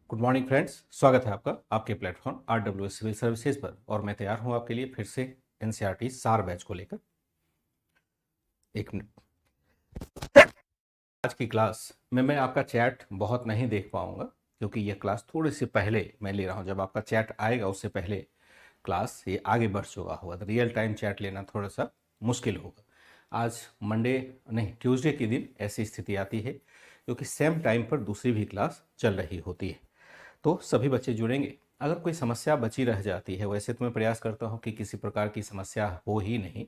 Good morning friends, स्वागत है आपका आपके प्लेटफॉर्म RWS सिविल सर्विसेज पर। और मैं तैयार हूं आपके लिए फिर से NCERT सार बैच को लेकर। एक मिनट। आज की क्लास में मैं आपका चैट बहुत नहीं देख पाऊंगा क्योंकि यह क्लास थोड़ी सी पहले मैं ले रहा हूं। जब आपका चैट आएगा उससे पहले क्लास ये आगे बढ़ चुका होगा, तो रियल टाइम चैट लेना थोड़ा सा मुश्किल होगा। आज मंडे नहीं, ट्यूसडे के दिन ऐसी स्थिति आती है क्योंकि सेम टाइम पर दूसरी भी क्लास चल रही होती है, तो सभी बच्चे जुड़ेंगे। अगर कोई समस्या बची रह जाती है, वैसे तो मैं प्रयास करता हूं कि किसी प्रकार की समस्या हो ही नहीं,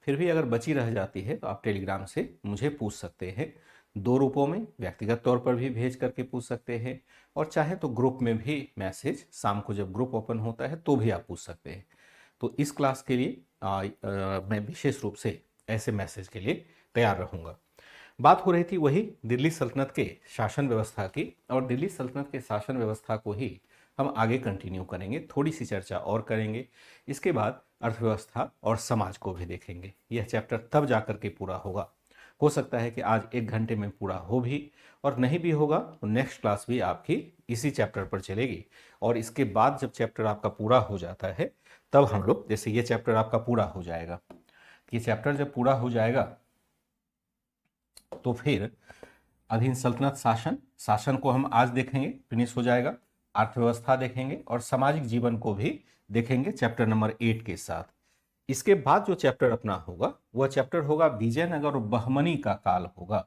फिर भी अगर बची रह जाती है तो आप टेलीग्राम से मुझे पूछ सकते हैं। दो रूपों में, व्यक्तिगत तौर पर भी भेज करके पूछ सकते हैं, और चाहे तो ग्रुप में भी मैसेज, शाम को जब ग्रुप ओपन होता है तो भी आप पूछ सकते हैं। तो इस क्लास के लिए मैं विशेष रूप से ऐसे मैसेज के लिए तैयार रहूँगा। बात हो रही थी वही दिल्ली सल्तनत के शासन व्यवस्था की, और दिल्ली सल्तनत के शासन व्यवस्था को ही हम आगे कंटिन्यू करेंगे, थोड़ी सी चर्चा और करेंगे। इसके बाद अर्थव्यवस्था और समाज को भी देखेंगे। यह चैप्टर तब जाकर के पूरा होगा। हो सकता है कि आज 1 घंटे में पूरा हो भी, और नहीं भी होगा तो नेक्स्ट क्लास भी आपकी इसी चैप्टर पर चलेगी। और इसके बाद जब चैप्टर आपका पूरा हो जाता है तब हम लोग, जैसे ये चैप्टर आपका पूरा हो जाएगा, ये चैप्टर जब पूरा हो जाएगा तो फिर अधीन सल्तनत शासन को हम आज देखेंगे, फिनिश हो जाएगा। अर्थव्यवस्था देखेंगे और सामाजिक जीवन को भी देखेंगे चैप्टर नंबर 8 के साथ। इसके बाद जो चैप्टर अपना होगा वह चैप्टर होगा विजयनगर और बहमनी का काल होगा,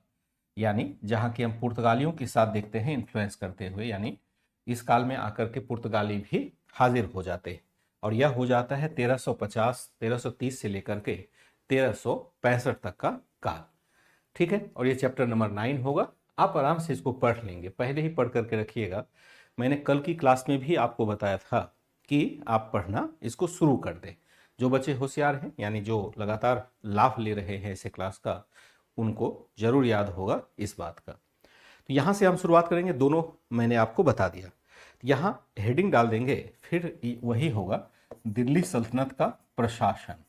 यानी जहां की हम पुर्तगालियों के साथ देखते हैं इन्फ्लुएंस करते हुए, यानी इस काल में आकर के पुर्तगाली भी हाजिर हो जाते हैं। और यह हो जाता है 1330 से लेकर के 1365 तक का काल। ठीक है, और ये चैप्टर नंबर 9 होगा। आप आराम से इसको पढ़ लेंगे, पहले ही पढ़ करके रखिएगा। मैंने कल की क्लास में भी आपको बताया था कि आप पढ़ना इसको शुरू कर दें। जो बच्चे होशियार हैं, यानी जो लगातार लाभ ले रहे हैं इसे क्लास का, उनको जरूर याद होगा इस बात का। तो यहाँ से हम शुरुआत करेंगे, दोनों मैंने आपको बता दिया। यहाँ हेडिंग डाल देंगे, फिर वही होगा दिल्ली सल्तनत का प्रशासन।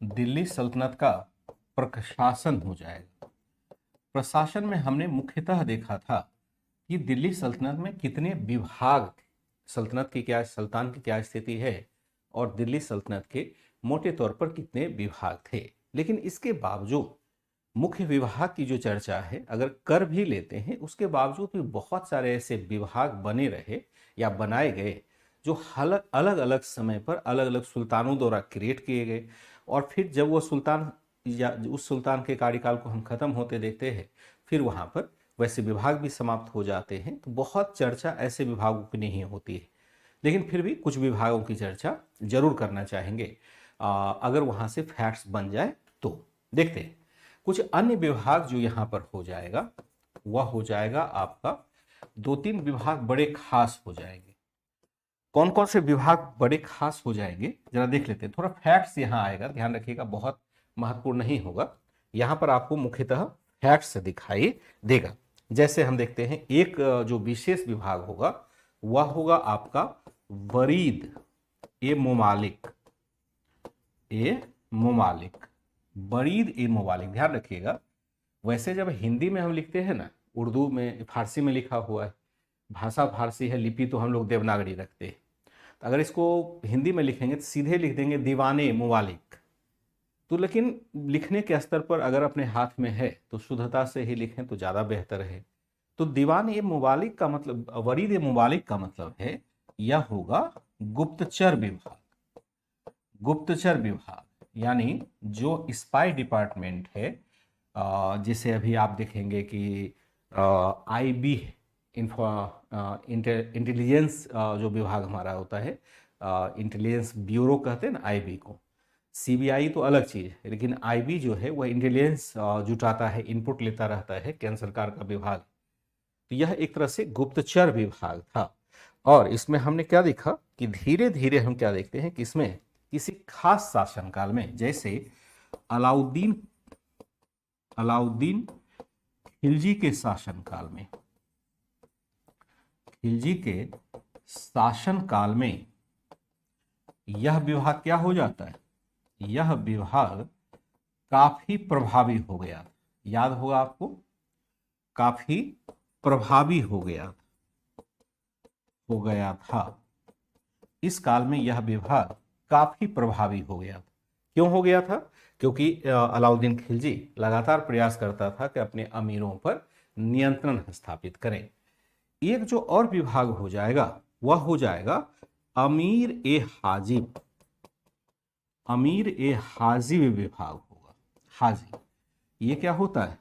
दिल्ली सल्तनत का प्रशासन हो जाएगा। प्रशासन में हमने मुख्यतः देखा था कि दिल्ली सल्तनत में कितने विभाग थे, सल्तनत की क्या, सुल्तान की क्या स्थिति है, और दिल्ली सल्तनत के मोटे तौर पर कितने विभाग थे। लेकिन इसके बावजूद मुख्य विभाग की जो चर्चा है अगर कर भी लेते हैं, उसके बावजूद भी बहुत सारे ऐसे विभाग बने रहे या बनाए गए जो अलग अलग समय पर अलग अलग सुल्तानों द्वारा क्रिएट किए गए। और फिर जब वो सुल्तान या उस सुल्तान के कार्यकाल को हम खत्म होते देखते हैं, फिर वहाँ पर वैसे विभाग भी समाप्त हो जाते हैं। तो बहुत चर्चा ऐसे विभागों की नहीं होती है, लेकिन फिर भी कुछ विभागों की चर्चा जरूर करना चाहेंगे अगर वहाँ से फैक्ट्स बन जाए तो। देखते हैं कुछ अन्य विभाग जो यहाँ पर हो जाएगा, वह हो जाएगा आपका 2-3 विभाग बड़े खास हो जाएंगे। कौन कौन से विभाग बड़े खास हो जाएंगे जरा देख लेते हैं। थोड़ा फैक्ट्स यहाँ आएगा, ध्यान रखिएगा, बहुत महत्वपूर्ण नहीं होगा। यहाँ पर आपको मुख्यतः फैक्ट्स दिखाई देगा। जैसे हम देखते हैं, एक जो विशेष विभाग होगा वह होगा आपका वरीद ए मुमालिक। बरीद ए मुमालिक, ध्यान रखिएगा। वैसे जब हिंदी में हम लिखते हैं ना, उर्दू में, फारसी में लिखा हुआ है, भाषा फारसी है, लिपि तो हम लोग देवनागरी रखते हैं। तो अगर इसको हिंदी में लिखेंगे तो सीधे लिख देंगे दीवाने मुवालिक। तो लेकिन लिखने के स्तर पर अगर अपने हाथ में है तो शुद्धता से ही लिखें तो ज़्यादा बेहतर है। तो दीवान ए मुबालिक का मतलब, वरीद ए मुबालिक का मतलब है यह होगा गुप्तचर विभाग। गुप्तचर विभाग यानी जो स्पाई डिपार्टमेंट है, जिसे अभी आप देखेंगे कि IB इंटेलिजेंस जो विभाग हमारा होता है, इंटेलिजेंस ब्यूरो कहते हैं ना IB को। CBI तो अलग चीज़ है, लेकिन IB जो है वह इंटेलिजेंस जुटाता है, इनपुट लेता रहता है, केंद्र सरकार का विभाग। तो यह एक तरह से गुप्तचर विभाग था। और इसमें हमने क्या देखा कि धीरे धीरे हम क्या देखते हैं कि इसमें किसी खास शासनकाल में, जैसे अलाउद्दीन खिलजी के शासनकाल में, खिलजी के शासनकाल में यह विभाग क्या हो जाता है, यह विभाग काफी प्रभावी हो गया। याद होगा आपको, काफी प्रभावी हो गया था। इस काल में यह विभाग काफी प्रभावी हो गया था। क्यों हो गया था? क्योंकि अलाउद्दीन खिलजी लगातार प्रयास करता था कि अपने अमीरों पर नियंत्रण स्थापित करें। एक जो और विभाग हो जाएगा वह हो जाएगा अमीर ए हाजिब। अमीर ए हाजिब विभाग होगा। हाजिब ये क्या होता है?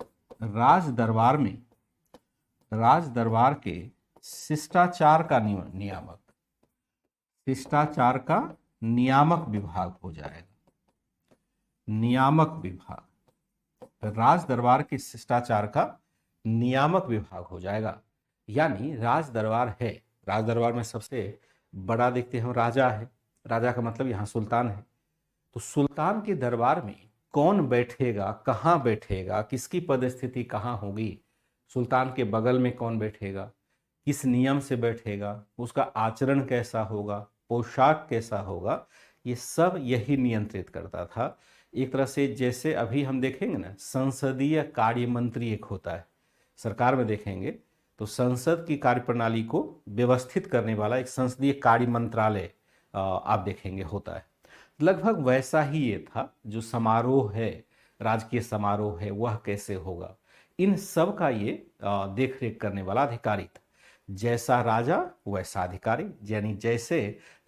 राज दरबार के शिष्टाचार का नियामक, शिष्टाचार का नियामक विभाग हो जाएगा। नियामक विभाग राज दरबार के शिष्टाचार का नियामक विभाग हो जाएगा। यानी राज दरबार है, राज दरबार में सबसे बड़ा देखते हैं राजा है। राजा का मतलब यहाँ सुल्तान है। तो सुल्तान के दरबार में कौन बैठेगा, कहाँ बैठेगा, किसकी पदस्थिति कहाँ होगी, सुल्तान के बगल में कौन बैठेगा, किस नियम से बैठेगा, उसका आचरण कैसा होगा, पोशाक कैसा होगा, ये सब यही नियंत्रित करता था। एक तरह से जैसे अभी हम देखेंगे ना, संसदीय कार्य मंत्री एक होता है सरकार में, देखेंगे तो संसद की कार्यप्रणाली को व्यवस्थित करने वाला एक संसदीय कार्य मंत्रालय आप देखेंगे होता है। लगभग वैसा ही ये था। जो समारोह है, राजकीय समारोह है, वह कैसे होगा, इन सब का ये देखरेख करने वाला अधिकारी था। जैसा राजा वैसा अधिकारी, यानी जैसे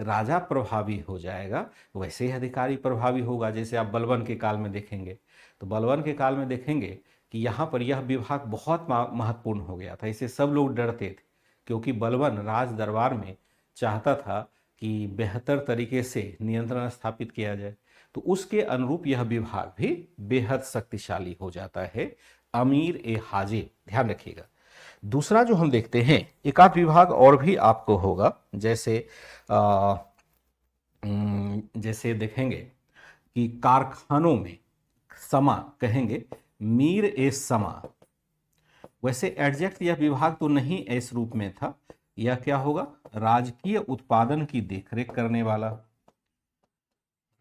राजा प्रभावी हो जाएगा वैसे ही अधिकारी प्रभावी होगा। जैसे आप बलबन के काल में देखेंगे तो बलबन के काल में देखेंगे कि यहाँ पर यह विभाग बहुत महत्वपूर्ण हो गया था। इसे सब लोग डरते थे क्योंकि बलबन राज दरबार में चाहता था कि बेहतर तरीके से नियंत्रण स्थापित किया जाए। तो उसके अनुरूप यह विभाग भी बेहद शक्तिशाली हो जाता है। अमीर ए हाजिब, ध्यान रखिएगा। दूसरा जो हम देखते हैं, एक आध विभाग और भी आपको होगा, जैसे देखेंगे कि कारखानों में समा कहेंगे मीर ए समा। वैसे एडजेक्ट यह विभाग तो नहीं इस रूप में था। यह क्या होगा? राजकीय उत्पादन की देखरेख करने वाला,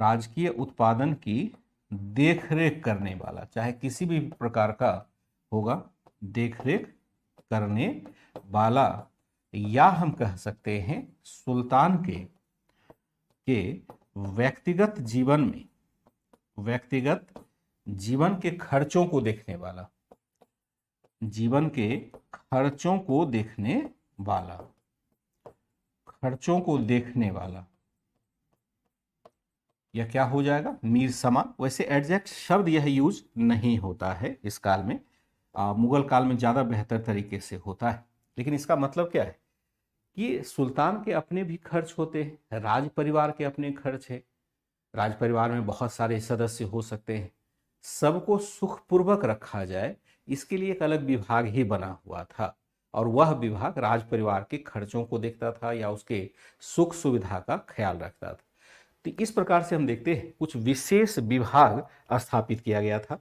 राजकीय उत्पादन की देखरेख करने वाला, चाहे किसी भी प्रकार का होगा, देखरेख करने वाला। या हम कह सकते हैं सुल्तान के व्यक्तिगत जीवन के खर्चों को देखने वाला, जीवन के खर्चों को देखने वाला, खर्चों को देखने वाला, यह क्या हो जाएगा? मीर समा। वैसे एडजेक्ट शब्द यह यूज नहीं होता है इस काल में, मुगल काल में ज्यादा बेहतर तरीके से होता है। लेकिन इसका मतलब क्या है कि सुल्तान के अपने भी खर्च होते हैं, राज परिवार के अपने खर्च है, राज परिवार में बहुत सारे सदस्य हो सकते हैं, सबको सुखपूर्वक रखा जाए इसके लिए एक अलग विभाग ही बना हुआ था। और वह विभाग राज परिवार के खर्चों को देखता था या उसके सुख सुविधा का ख्याल रखता था। तो इस प्रकार से हम देखते हैं कुछ विशेष विभाग स्थापित किया गया था।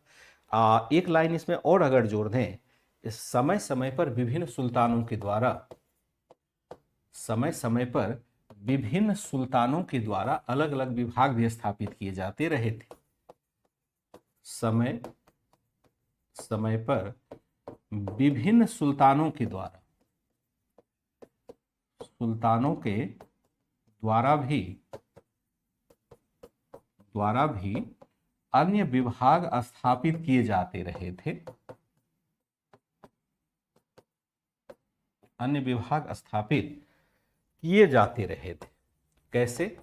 एक लाइन इसमें और अगर जोड़ दें, समय समय पर विभिन्न सुल्तानों के द्वारा, समय समय पर विभिन्न सुल्तानों के द्वारा अलग अलग विभाग भी स्थापित किए जाते रहे थे। समय समय पर विभिन्न सुल्तानों के द्वारा, सुल्तानों के द्वारा भी अन्य विभाग स्थापित किए जाते रहे थे। अन्य विभाग स्थापित किए जाते रहे थे। कैसे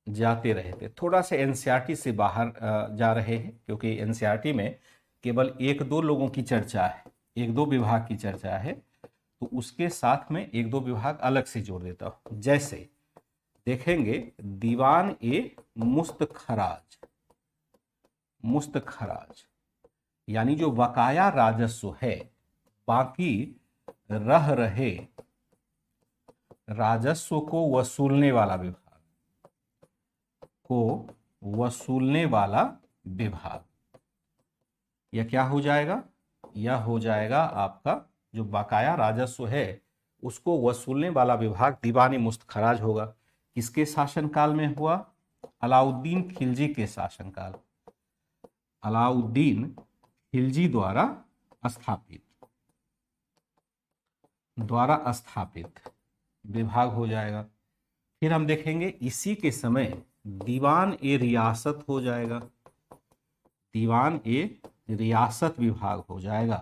जाते रहे थे? थोड़ा सा एनसीईआरटी से बाहर जा रहे हैं, क्योंकि एनसीईआरटी में केवल एक दो लोगों की चर्चा है, एक दो विभाग की चर्चा है, तो उसके साथ में एक दो विभाग अलग से जोड़ देता हूं। जैसे देखेंगे दीवान ए मुस्तखराज, मुस्तखराज यानी जो बकाया राजस्व है, बाकी रह रहे राजस्व को वसूलने वाला विभाग, को वसूलने वाला विभाग, यह क्या हो जाएगा? यह हो जाएगा आपका जो बकाया राजस्व है उसको वसूलने वाला विभाग दीवान ए मुस्तखराज होगा। किसके शासनकाल में हुआ? अलाउद्दीन खिलजी के शासनकाल, अलाउद्दीन खिलजी द्वारा स्थापित। द्वारा स्थापित विभाग हो जाएगा। फिर हम देखेंगे इसी के समय दीवान ए रियासत हो जाएगा, दीवान ए रियासत विभाग हो जाएगा।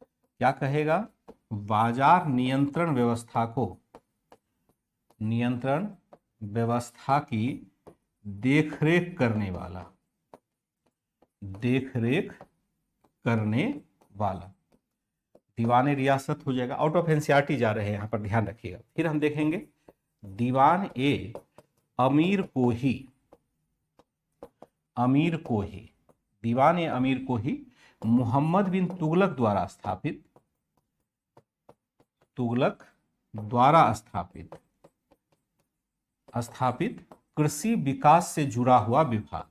क्या कहेगा? बाजार नियंत्रण व्यवस्था को, नियंत्रण व्यवस्था की देखरेख करने वाला, देखरेख करने वाला दीवान ए रियासत हो जाएगा। आउट ऑफ एनसीईआरटी जा रहे हैं, यहां पर ध्यान रखिएगा। फिर हम देखेंगे दीवान ए अमीर को ही, अमीर को ही, दीवान ए अमीर को ही मोहम्मद बिन तुगलक द्वारा स्थापित, तुगलक द्वारा स्थापित कृषि विकास से जुड़ा हुआ विभाग,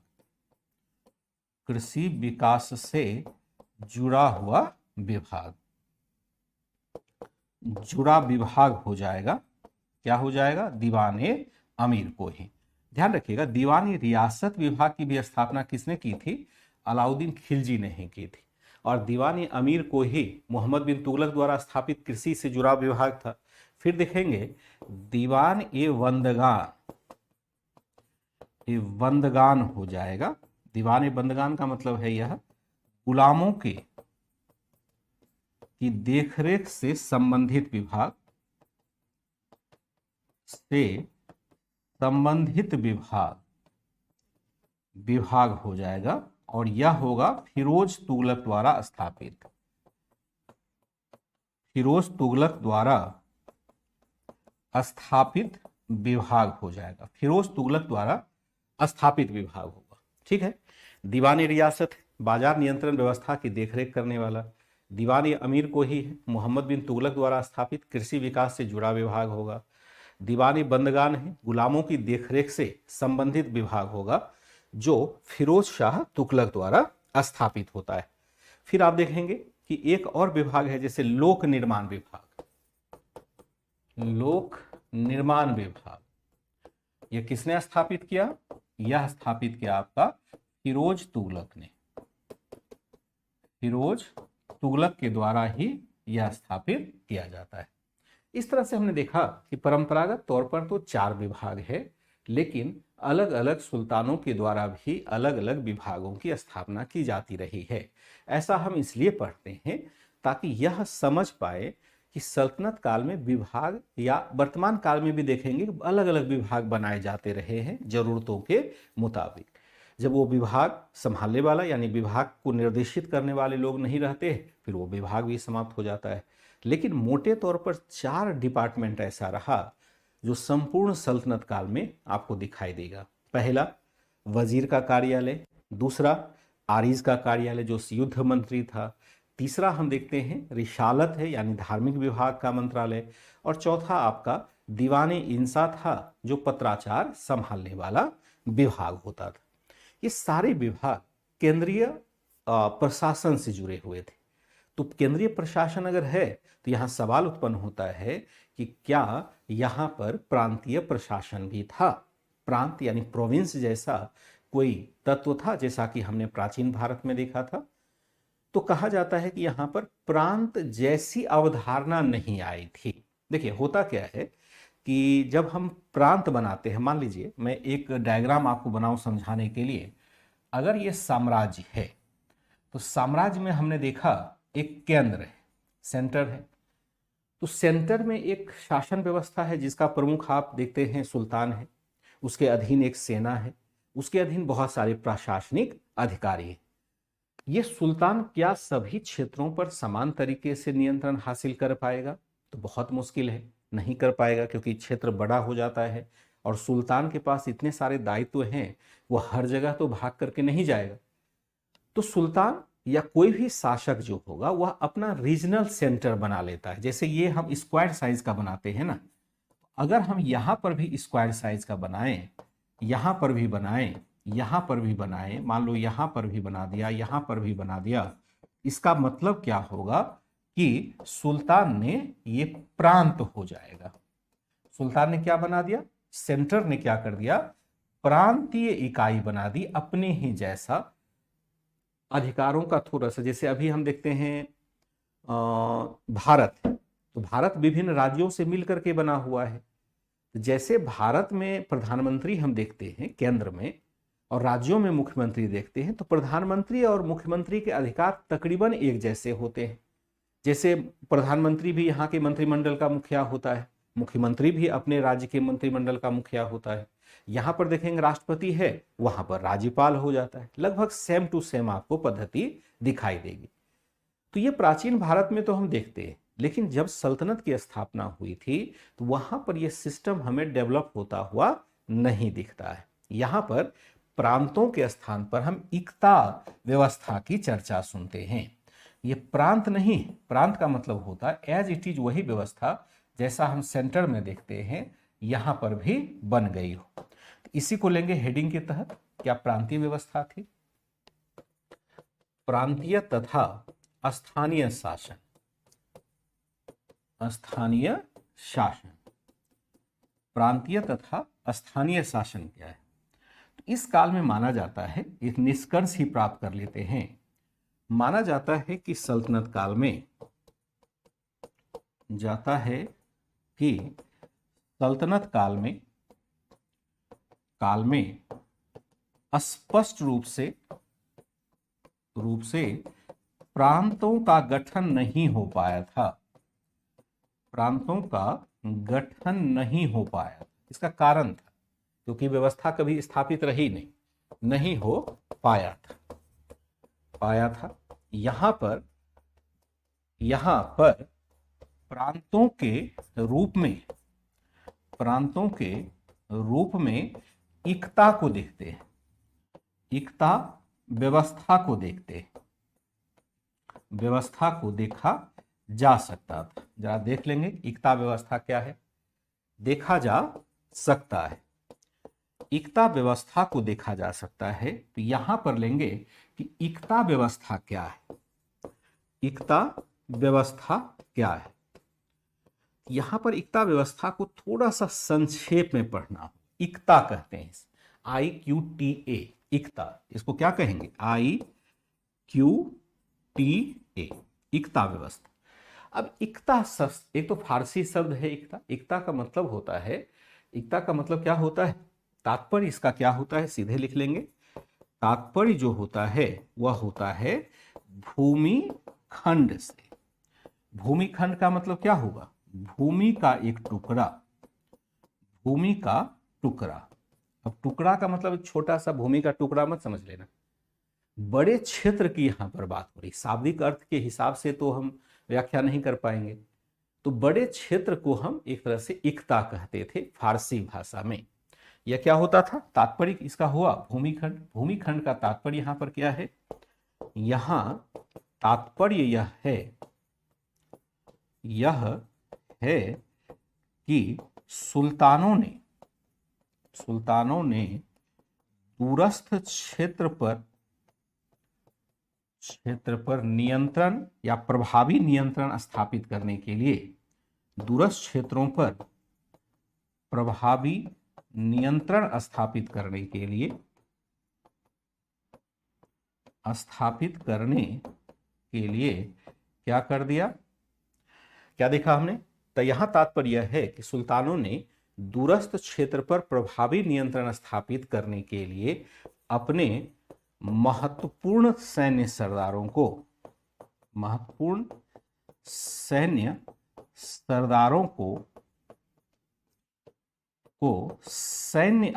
कृषि विकास से जुड़ा हुआ विभाग, जुड़ा विभाग हो जाएगा। क्या हो जाएगा? दीवान ए अमीर को ही। ध्यान रखिएगा दीवान ए रियासत विभाग की भी स्थापना किसने की थी? अलाउद्दीन खिलजी ने ही की थी। और दीवान ए अमीर को ही मोहम्मद बिन तुगलक द्वारा स्थापित कृषि से जुड़ा विभाग था। फिर देखेंगे दीवान ए वंदगान, ये वंदगान हो जाएगा। दीवान ए वंदगान का मतलब है यह गुलामों की देखरेख से संबंधित विभाग, से संबंधित विभाग हो जाएगा। और यह होगा फिरोज तुगलक द्वारा स्थापित, फिरोज तुगलक द्वारा स्थापित विभाग हो जाएगा, फिरोज तुगलक द्वारा स्थापित विभाग होगा। ठीक है। दीवान ए रियासत बाजार नियंत्रण व्यवस्था की देखरेख करने वाला, दीवान ए अमीर को ही मोहम्मद बिन तुगलक द्वारा स्थापित कृषि विकास से जुड़ा विभाग होगा। दीवान ए बंदगान है गुलामों की देखरेख से संबंधित विभाग होगा, जो फिरोज शाह तुगलक द्वारा स्थापित होता है। फिर आप देखेंगे कि एक और विभाग है जैसे लोक निर्माण विभाग, लोक निर्माण विभाग, यह किसने स्थापित किया? यह स्थापित किया आपका फिरोज तुगलक ने, फिरोज तुगलक के द्वारा ही यह स्थापित किया जाता है। इस तरह से हमने देखा कि परंपरागत तौर पर तो 4 विभाग है, लेकिन अलग अलग सुल्तानों के द्वारा भी अलग अलग विभागों की स्थापना की जाती रही है। ऐसा हम इसलिए पढ़ते हैं ताकि यह समझ पाए कि सल्तनत काल में विभाग, या वर्तमान काल में भी देखेंगे अलग अलग विभाग बनाए जाते रहे हैं जरूरतों के मुताबिक। जब वो विभाग संभालने वाला यानी विभाग को निर्देशित करने वाले लोग नहीं रहते, फिर वो विभाग भी समाप्त हो जाता है। लेकिन मोटे तौर पर 4 डिपार्टमेंट ऐसा रहा जो संपूर्ण सल्तनत काल में आपको दिखाई देगा। पहला वजीर का कार्यालय, दूसरा आरिज का कार्यालय जो युद्ध मंत्री था, तीसरा हम देखते हैं रिसालत है यानी धार्मिक विभाग का मंत्रालय, और चौथा आपका दीवाने इंसा था जो पत्राचार संभालने वाला विभाग होता था। ये सारे विभाग केंद्रीय प्रशासन से जुड़े हुए थे। तो केंद्रीय प्रशासन अगर है तो यहाँ सवाल उत्पन्न होता है कि क्या यहाँ पर प्रांतीय प्रशासन भी था? प्रांत यानी प्रोविंस जैसा कोई तत्व था जैसा कि हमने प्राचीन भारत में देखा था? तो कहा जाता है कि यहाँ पर प्रांत जैसी अवधारणा नहीं आई थी। देखिए होता क्या है कि जब हम प्रांत बनाते हैं, मान लीजिए मैं एक डायग्राम आपको बनाऊं समझाने के लिए। अगर ये साम्राज्य है तो साम्राज्य में हमने देखा एक केंद्र है, सेंटर है। तो सेंटर में एक शासन व्यवस्था है जिसका प्रमुख आप देखते हैं सुल्तान है, उसके अधीन एक सेना है, उसके अधीन बहुत सारे प्रशासनिक अधिकारी हैं। ये सुल्तान क्या सभी क्षेत्रों पर समान तरीके से नियंत्रण हासिल कर पाएगा? तो बहुत मुश्किल है, नहीं कर पाएगा, क्योंकि क्षेत्र बड़ा हो जाता है और सुल्तान के पास इतने सारे दायित्व हैं, वो हर जगह तो भाग करके नहीं जाएगा। तो सुल्तान या कोई भी शासक जो होगा वह अपना रीजनल सेंटर बना लेता है। जैसे ये हम स्क्वायर साइज का बनाते हैं ना, अगर हम यहाँ पर भी स्क्वायर साइज का बनाएं, यहाँ पर भी बनाएं, यहाँ पर भी बनाएं, मान लो यहाँ पर भी बना दिया, यहाँ पर भी बना दिया, इसका मतलब क्या होगा कि सुल्तान ने ये प्रांत हो जाएगा। सुल्तान ने क्या बना दिया? सेंटर ने क्या कर दिया? प्रांतीय इकाई बना दी अपने ही जैसा। अधिकारों का थोड़ा सा, जैसे अभी हम देखते हैं भारत है, तो भारत विभिन्न राज्यों से मिलकर के बना हुआ है। जैसे भारत में प्रधानमंत्री हम देखते हैं केंद्र में, और राज्यों में मुख्यमंत्री देखते हैं, तो प्रधानमंत्री और मुख्यमंत्री के अधिकार तकरीबन एक जैसे होते हैं। जैसे प्रधानमंत्री भी यहाँ के मंत्रिमंडल का मुखिया होता है, मुख्यमंत्री भी अपने राज्य के मंत्रिमंडल का मुखिया होता है। यहाँ पर देखेंगे राष्ट्रपति है, वहां पर राज्यपाल हो जाता है। लगभग सेम टू सेम आपको पद्धति दिखाई देगी। तो ये प्राचीन भारत में तो हम देखते हैं, लेकिन जब सल्तनत की स्थापना हुई थी तो वहां पर यह सिस्टम हमें डेवलप होता हुआ नहीं दिखता है। यहां पर प्रांतों के स्थान पर हम इक्ता व्यवस्था की चर्चा सुनते हैं। ये प्रांत नहीं, प्रांत का मतलब होता है एज इट इज वही व्यवस्था जैसा हम सेंटर में देखते हैं यहां पर भी बन गई हो। तो इसी को लेंगे हेडिंग के तहत, क्या प्रांतीय व्यवस्था थी। प्रांतीय तथा स्थानीय शासन, स्थानीय शासन, प्रांतीय तथा स्थानीय शासन क्या है। तो इस काल में माना जाता है, एक निष्कर्ष ही प्राप्त कर लेते हैं, माना जाता है कि सल्तनत काल में सल्तनत काल में स्पष्ट रूप से प्रांतों का गठन नहीं हो पाया था। प्रांतों का गठन नहीं हो पाया। इसका कारण था क्योंकि व्यवस्था कभी स्थापित रही नहीं हो पाया था। यहां पर प्रांतों के रूप में इक्ता को देखते हैं, इक्ता व्यवस्था को देखते हैं, व्यवस्था को देखा जा सकता था। जरा देख लेंगे इक्ता व्यवस्था क्या है, देखा जा सकता है। इक्ता व्यवस्था को देखा जा सकता है तो यहां पर लेंगे कि इक्ता व्यवस्था क्या है। इक्ता व्यवस्था क्या है, यहां पर इक्ता व्यवस्था को थोड़ा सा संक्षेप में पढ़ना। इक्ता कहते हैं, IQTA, इक्ता। इसको क्या कहेंगे, IQTA, इक्ता व्यवस्था। अब इक्ता एक तो फारसी शब्द है इक्ता। इक्ता का मतलब होता है, इक्ता का मतलब क्या होता है, तात्पर्य इसका क्या होता है, सीधे लिख लेंगे। तात्पर्य जो होता है वह होता है भूमि खंड से। भूमि खंड का मतलब क्या होगा, भूमि का एक टुकड़ा, भूमि का टुकड़ा। अब टुकड़ा का मतलब एक छोटा सा भूमि का टुकड़ा मत समझ लेना, बड़े क्षेत्र की यहां पर बात हो रही। शाब्दिक अर्थ के हिसाब से तो हम व्याख्या नहीं कर पाएंगे, तो बड़े क्षेत्र को हम एक तरह से इक्ता कहते थे फारसी भाषा में। यह क्या होता था, तात्पर्य इसका हुआ भूमिखंड। भूमिखंड का तात्पर्य यहां पर क्या है, यहां तात्पर्य यह है कि सुल्तानों ने दूरस्थ क्षेत्र पर नियंत्रण या प्रभावी नियंत्रण स्थापित करने के लिए, दूरस्थ क्षेत्रों पर प्रभावी नियंत्रण स्थापित करने के लिए क्या कर दिया, क्या देखा हमने। तो यहां तात्पर्य यह है कि सुल्तानों ने दूरस्थ क्षेत्र पर प्रभावी नियंत्रण स्थापित करने के लिए अपने महत्वपूर्ण सैन्य सरदारों को सैन्य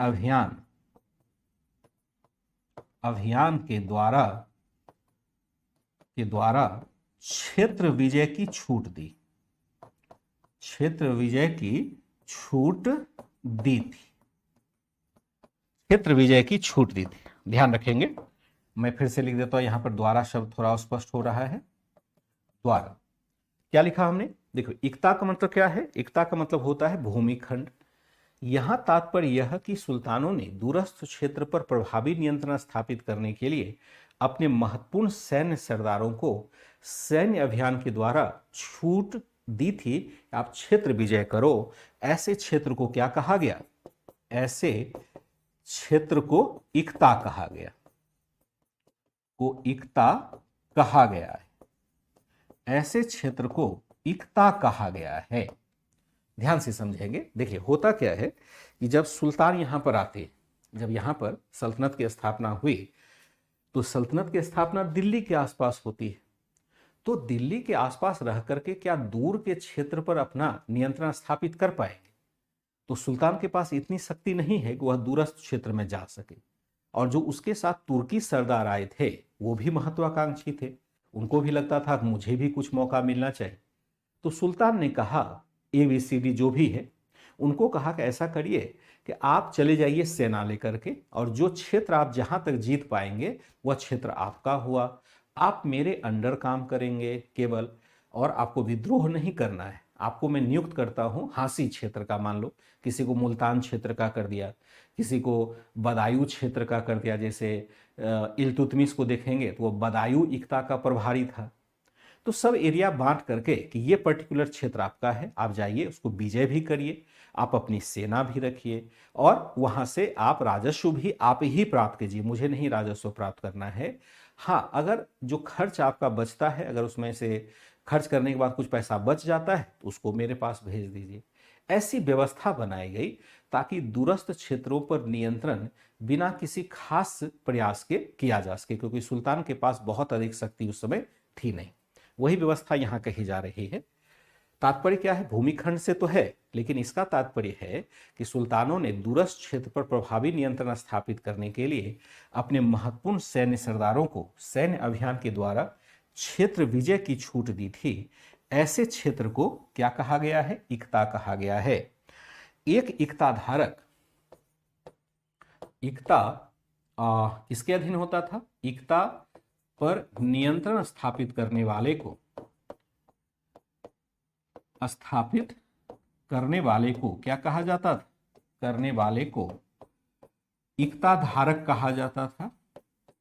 अभियान के द्वारा क्षेत्र विजय की छूट दी। क्षेत्र विजय की छूट दी थी, क्षेत्र विजय की छूट दी थी। ध्यान रखेंगे, मैं फिर से लिख देता हूं, यहां पर द्वारा शब्द थोड़ा स्पष्ट हो रहा है। द्वारा क्या लिखा हमने, देखो इक्ता का मतलब क्या है, इक्ता का मतलब होता है भूमिखंड। यहां तात्पर्य यह कि सुल्तानों ने दूरस्थ क्षेत्र पर प्रभावी नियंत्रण स्थापित करने के लिए अपने महत्वपूर्ण सैन्य सरदारों को सैन्य अभियान के द्वारा छूट दी थी, आप क्षेत्र विजय करो। ऐसे क्षेत्र को क्या कहा गया, ऐसे क्षेत्र को इक्ता कहा गया, को इक्ता कहा गया है। ऐसे क्षेत्र को इक्ता कहा गया है। ध्यान से समझेंगे। देखिए होता क्या है कि जब सुल्तान यहां पर आते, जब यहां पर सल्तनत की स्थापना हुई, तो सल्तनत की स्थापना दिल्ली के आसपास होती है। तो दिल्ली के आसपास रह करके क्या दूर के क्षेत्र पर अपना नियंत्रण स्थापित कर पाएंगे? तो सुल्तान के पास इतनी शक्ति नहीं है कि वह दूरस्थ क्षेत्र में जा सके। और जो उसके साथ तुर्की सरदार आए थे वो भी महत्वाकांक्षी थे, उनको भी लगता था कि मुझे भी कुछ मौका मिलना चाहिए। तो सुल्तान ने कहा, ABCD जो भी है, उनको कहा कि ऐसा करिए कि आप चले जाइए सेना लेकर के, और जो क्षेत्र आप जहां तक जीत पाएंगे वह क्षेत्र आपका हुआ। आप मेरे अंडर काम करेंगे केवल, और आपको विद्रोह नहीं करना है। आपको मैं नियुक्त करता हूं हांसी क्षेत्र का, मान लो किसी को मुल्तान क्षेत्र का कर दिया, किसी को बदायूं क्षेत्र का कर दिया। जैसे इल्तुतमिश को देखेंगे तो वो बदायूं इक्ता का प्रभारी था। तो सब एरिया बांट करके कि ये पर्टिकुलर क्षेत्र आपका है, आप जाइए उसको विजय भी करिए, आप अपनी सेना भी रखिए, और वहां से आप राजस्व भी आप ही प्राप्त कीजिए, मुझे नहीं राजस्व प्राप्त करना है। हाँ, अगर जो खर्च आपका बचता है, अगर उसमें से खर्च करने के बाद कुछ पैसा बच जाता है तो उसको मेरे पास भेज दीजिए। ऐसी व्यवस्था बनाई गई ताकि दूरस्थ क्षेत्रों पर नियंत्रण बिना किसी खास प्रयास के किया जा सके, क्योंकि सुल्तान के पास बहुत अधिक शक्ति उस समय थी नहीं। वही व्यवस्था यहां कही जा रही है। तात्पर्य क्या है? भूमिखंड से तो है, लेकिन इसका तात्पर्य है कि सुल्तानों ने दूरस्थ क्षेत्र पर प्रभावी नियंत्रण स्थापित करने के लिए अपने महत्वपूर्ण सैन्य सरदारों को सैन्य अभियान के द्वारा क्षेत्र विजय की छूट दी थी। ऐसे क्षेत्र को क्या कहा गया है? इक्ता कहा गया है। एक इक्ता धारक, इक्ता किसके अधीन होता था? इक्ता पर नियंत्रण स्थापित करने वाले को, क्या कहा जाता था? करने वाले को इक्ता धारक कहा जाता था।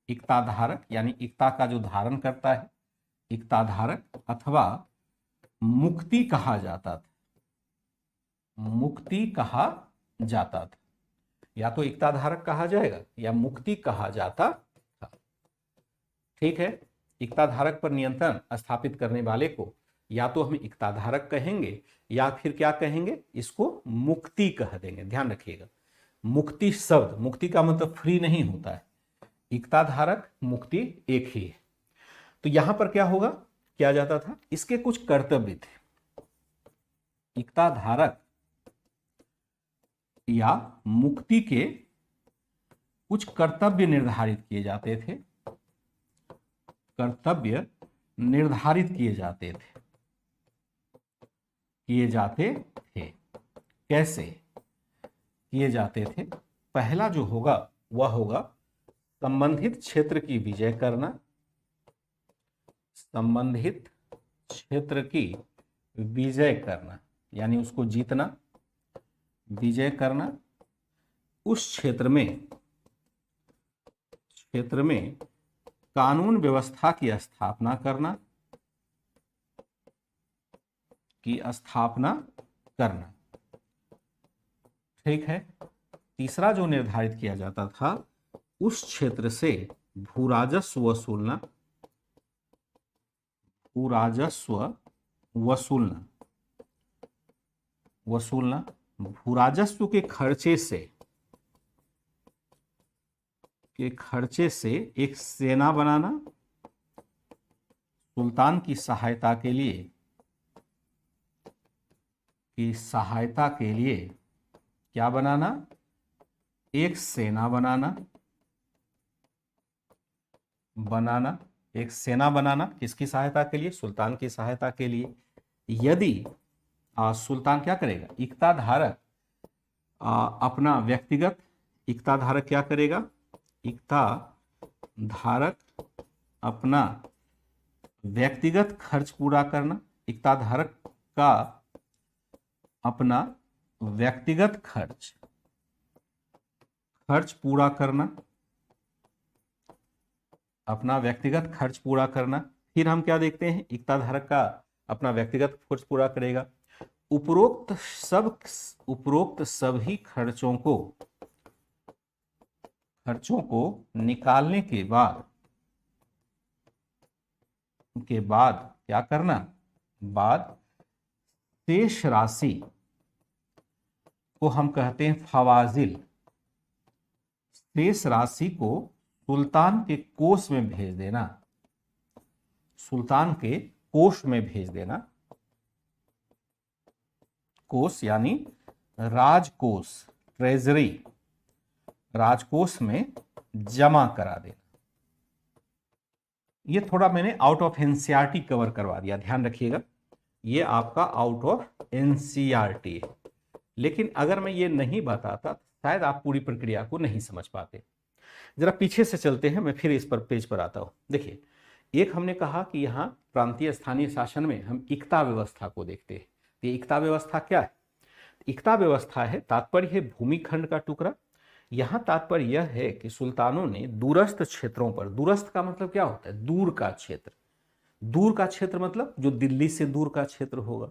इक्ता धारक यानी इक्ता का जो धारण करता है, इक्ता धारक, अथवा मुक्ति कहा जाता था। मुक्ति कहा जाता था, या तो इक्ता धारक कहा जाएगा या मुक्ति कहा जाता था। ठीक है, इक्ता धारक पर नियंत्रण स्थापित करने वाले को या तो हम इक्ता धारक कहेंगे या फिर क्या कहेंगे? इसको मुक्ति कह देंगे। ध्यान रखिएगा, मुक्ति शब्द, मुक्ति का मतलब फ्री नहीं होता है। इक्ता धारक, मुक्ति एक ही है। तो यहां पर क्या होगा, किया जाता था? इसके कुछ कर्तव्य थे। इक्ता धारक या मुक्ति के कुछ कर्तव्य निर्धारित किए जाते थे। कर्तव्य निर्धारित किए जाते थे। कैसे किए जाते थे? पहला जो होगा वह होगा संबंधित क्षेत्र की विजय करना। संबंधित क्षेत्र की विजय करना यानी उसको जीतना, विजय करना। उस क्षेत्र में कानून व्यवस्था की स्थापना करना, ठीक है। तीसरा जो निर्धारित किया जाता था, उस क्षेत्र से भूराजस्व वसूलना, भूराजस्व के खर्चे से एक सेना बनाना, सुल्तान की सहायता के लिए क्या बनाना? एक सेना एक सेना बनाना। किसकी सहायता के लिए? सुल्तान की सहायता के लिए। यदि सुल्तान क्या करेगा? इक्ता धारक अपना व्यक्तिगत, इक्ता धारक क्या करेगा? इक्ता धारक अपना व्यक्तिगत खर्च पूरा करना। इक्ता धारक का अपना व्यक्तिगत खर्च पूरा करना, अपना व्यक्तिगत खर्च पूरा करना। फिर हम क्या देखते हैं? इक्ता धारक का अपना व्यक्तिगत खर्च पूरा करेगा। उपरोक्त सभी खर्चों को निकालने के बाद क्या करना? बाद शेष राशि को हम कहते हैं फवाजिल। शेष राशि को सुल्तान के कोष में भेज देना, सुल्तान के कोष में भेज देना। कोष यानी राजकोष, ट्रेजरी, राजकोष में जमा करा देना। ये थोड़ा मैंने आउट ऑफ एनसीईआरटी कवर करवा दिया, ध्यान रखिएगा, ये आपका आउट ऑफ एनसीईआरटी है। लेकिन अगर मैं ये नहीं बताता शायद आप पूरी प्रक्रिया को नहीं समझ पाते। जरा पीछे से चलते हैं, मैं फिर इस पर पेज पर आता हूं। देखिए, एक हमने कहा कि यहाँ प्रांतीय स्थानीय शासन में हम इक्ता व्यवस्था को देखते हैं। ये इक्ता व्यवस्था क्या है? इक्ता व्यवस्था है, तात्पर्य है भूमिखंड का टुकड़ा। यहाँ तात्पर्य यह है कि सुल्तानों ने दूरस्थ क्षेत्रों पर, दूरस्थ का मतलब क्या होता है? दूर का क्षेत्र। दूर का क्षेत्र मतलब जो दिल्ली से दूर का क्षेत्र होगा,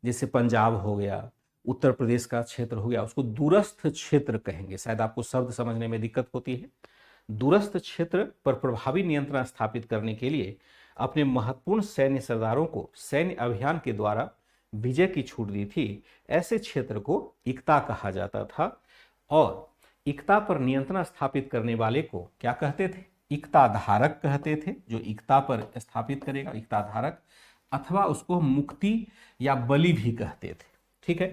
जैसे पंजाब हो गया, उत्तर प्रदेश का क्षेत्र हो गया, उसको दूरस्थ क्षेत्र कहेंगे। शायद आपको शब्द समझने में दिक्कत होती है। दूरस्थ क्षेत्र पर प्रभावी नियंत्रण स्थापित करने के लिए अपने महत्वपूर्ण सैन्य सरदारों को सैन्य अभियान के द्वारा विजय की छूट दी थी। ऐसे क्षेत्र को इक्ता कहा जाता था और इक्ता पर नियंत्रण स्थापित करने वाले को क्या कहते थे? इक्ता धारक कहते थे। जो इक्ता पर स्थापित करेगा, इक्ता धारक, अथवा उसको मुक्ति या बलि भी कहते थे। ठीक है,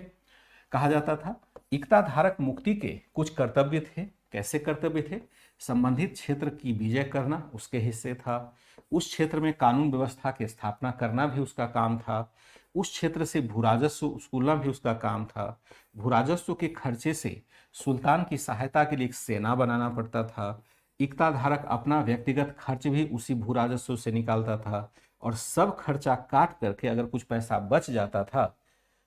कहा जाता था। इक्ता धारक मुक्ति के कुछ कर्तव्य थे। कैसे कर्तव्य थे? संबंधित क्षेत्र की विजय करना उसके हिस्से था। उस क्षेत्र में कानून व्यवस्था की स्थापना करना भी उसका काम था। उस क्षेत्र से भूराजस्व वसूलना भी उसका काम था। भूराजस्व के खर्चे से सुल्तान की सहायता के लिए एक सेना बनाना पड़ता था। इक्ता धारक अपना व्यक्तिगत खर्च भी उसी भूराजस्व से निकालता था और सब खर्चा काट करके अगर कुछ पैसा बच जाता था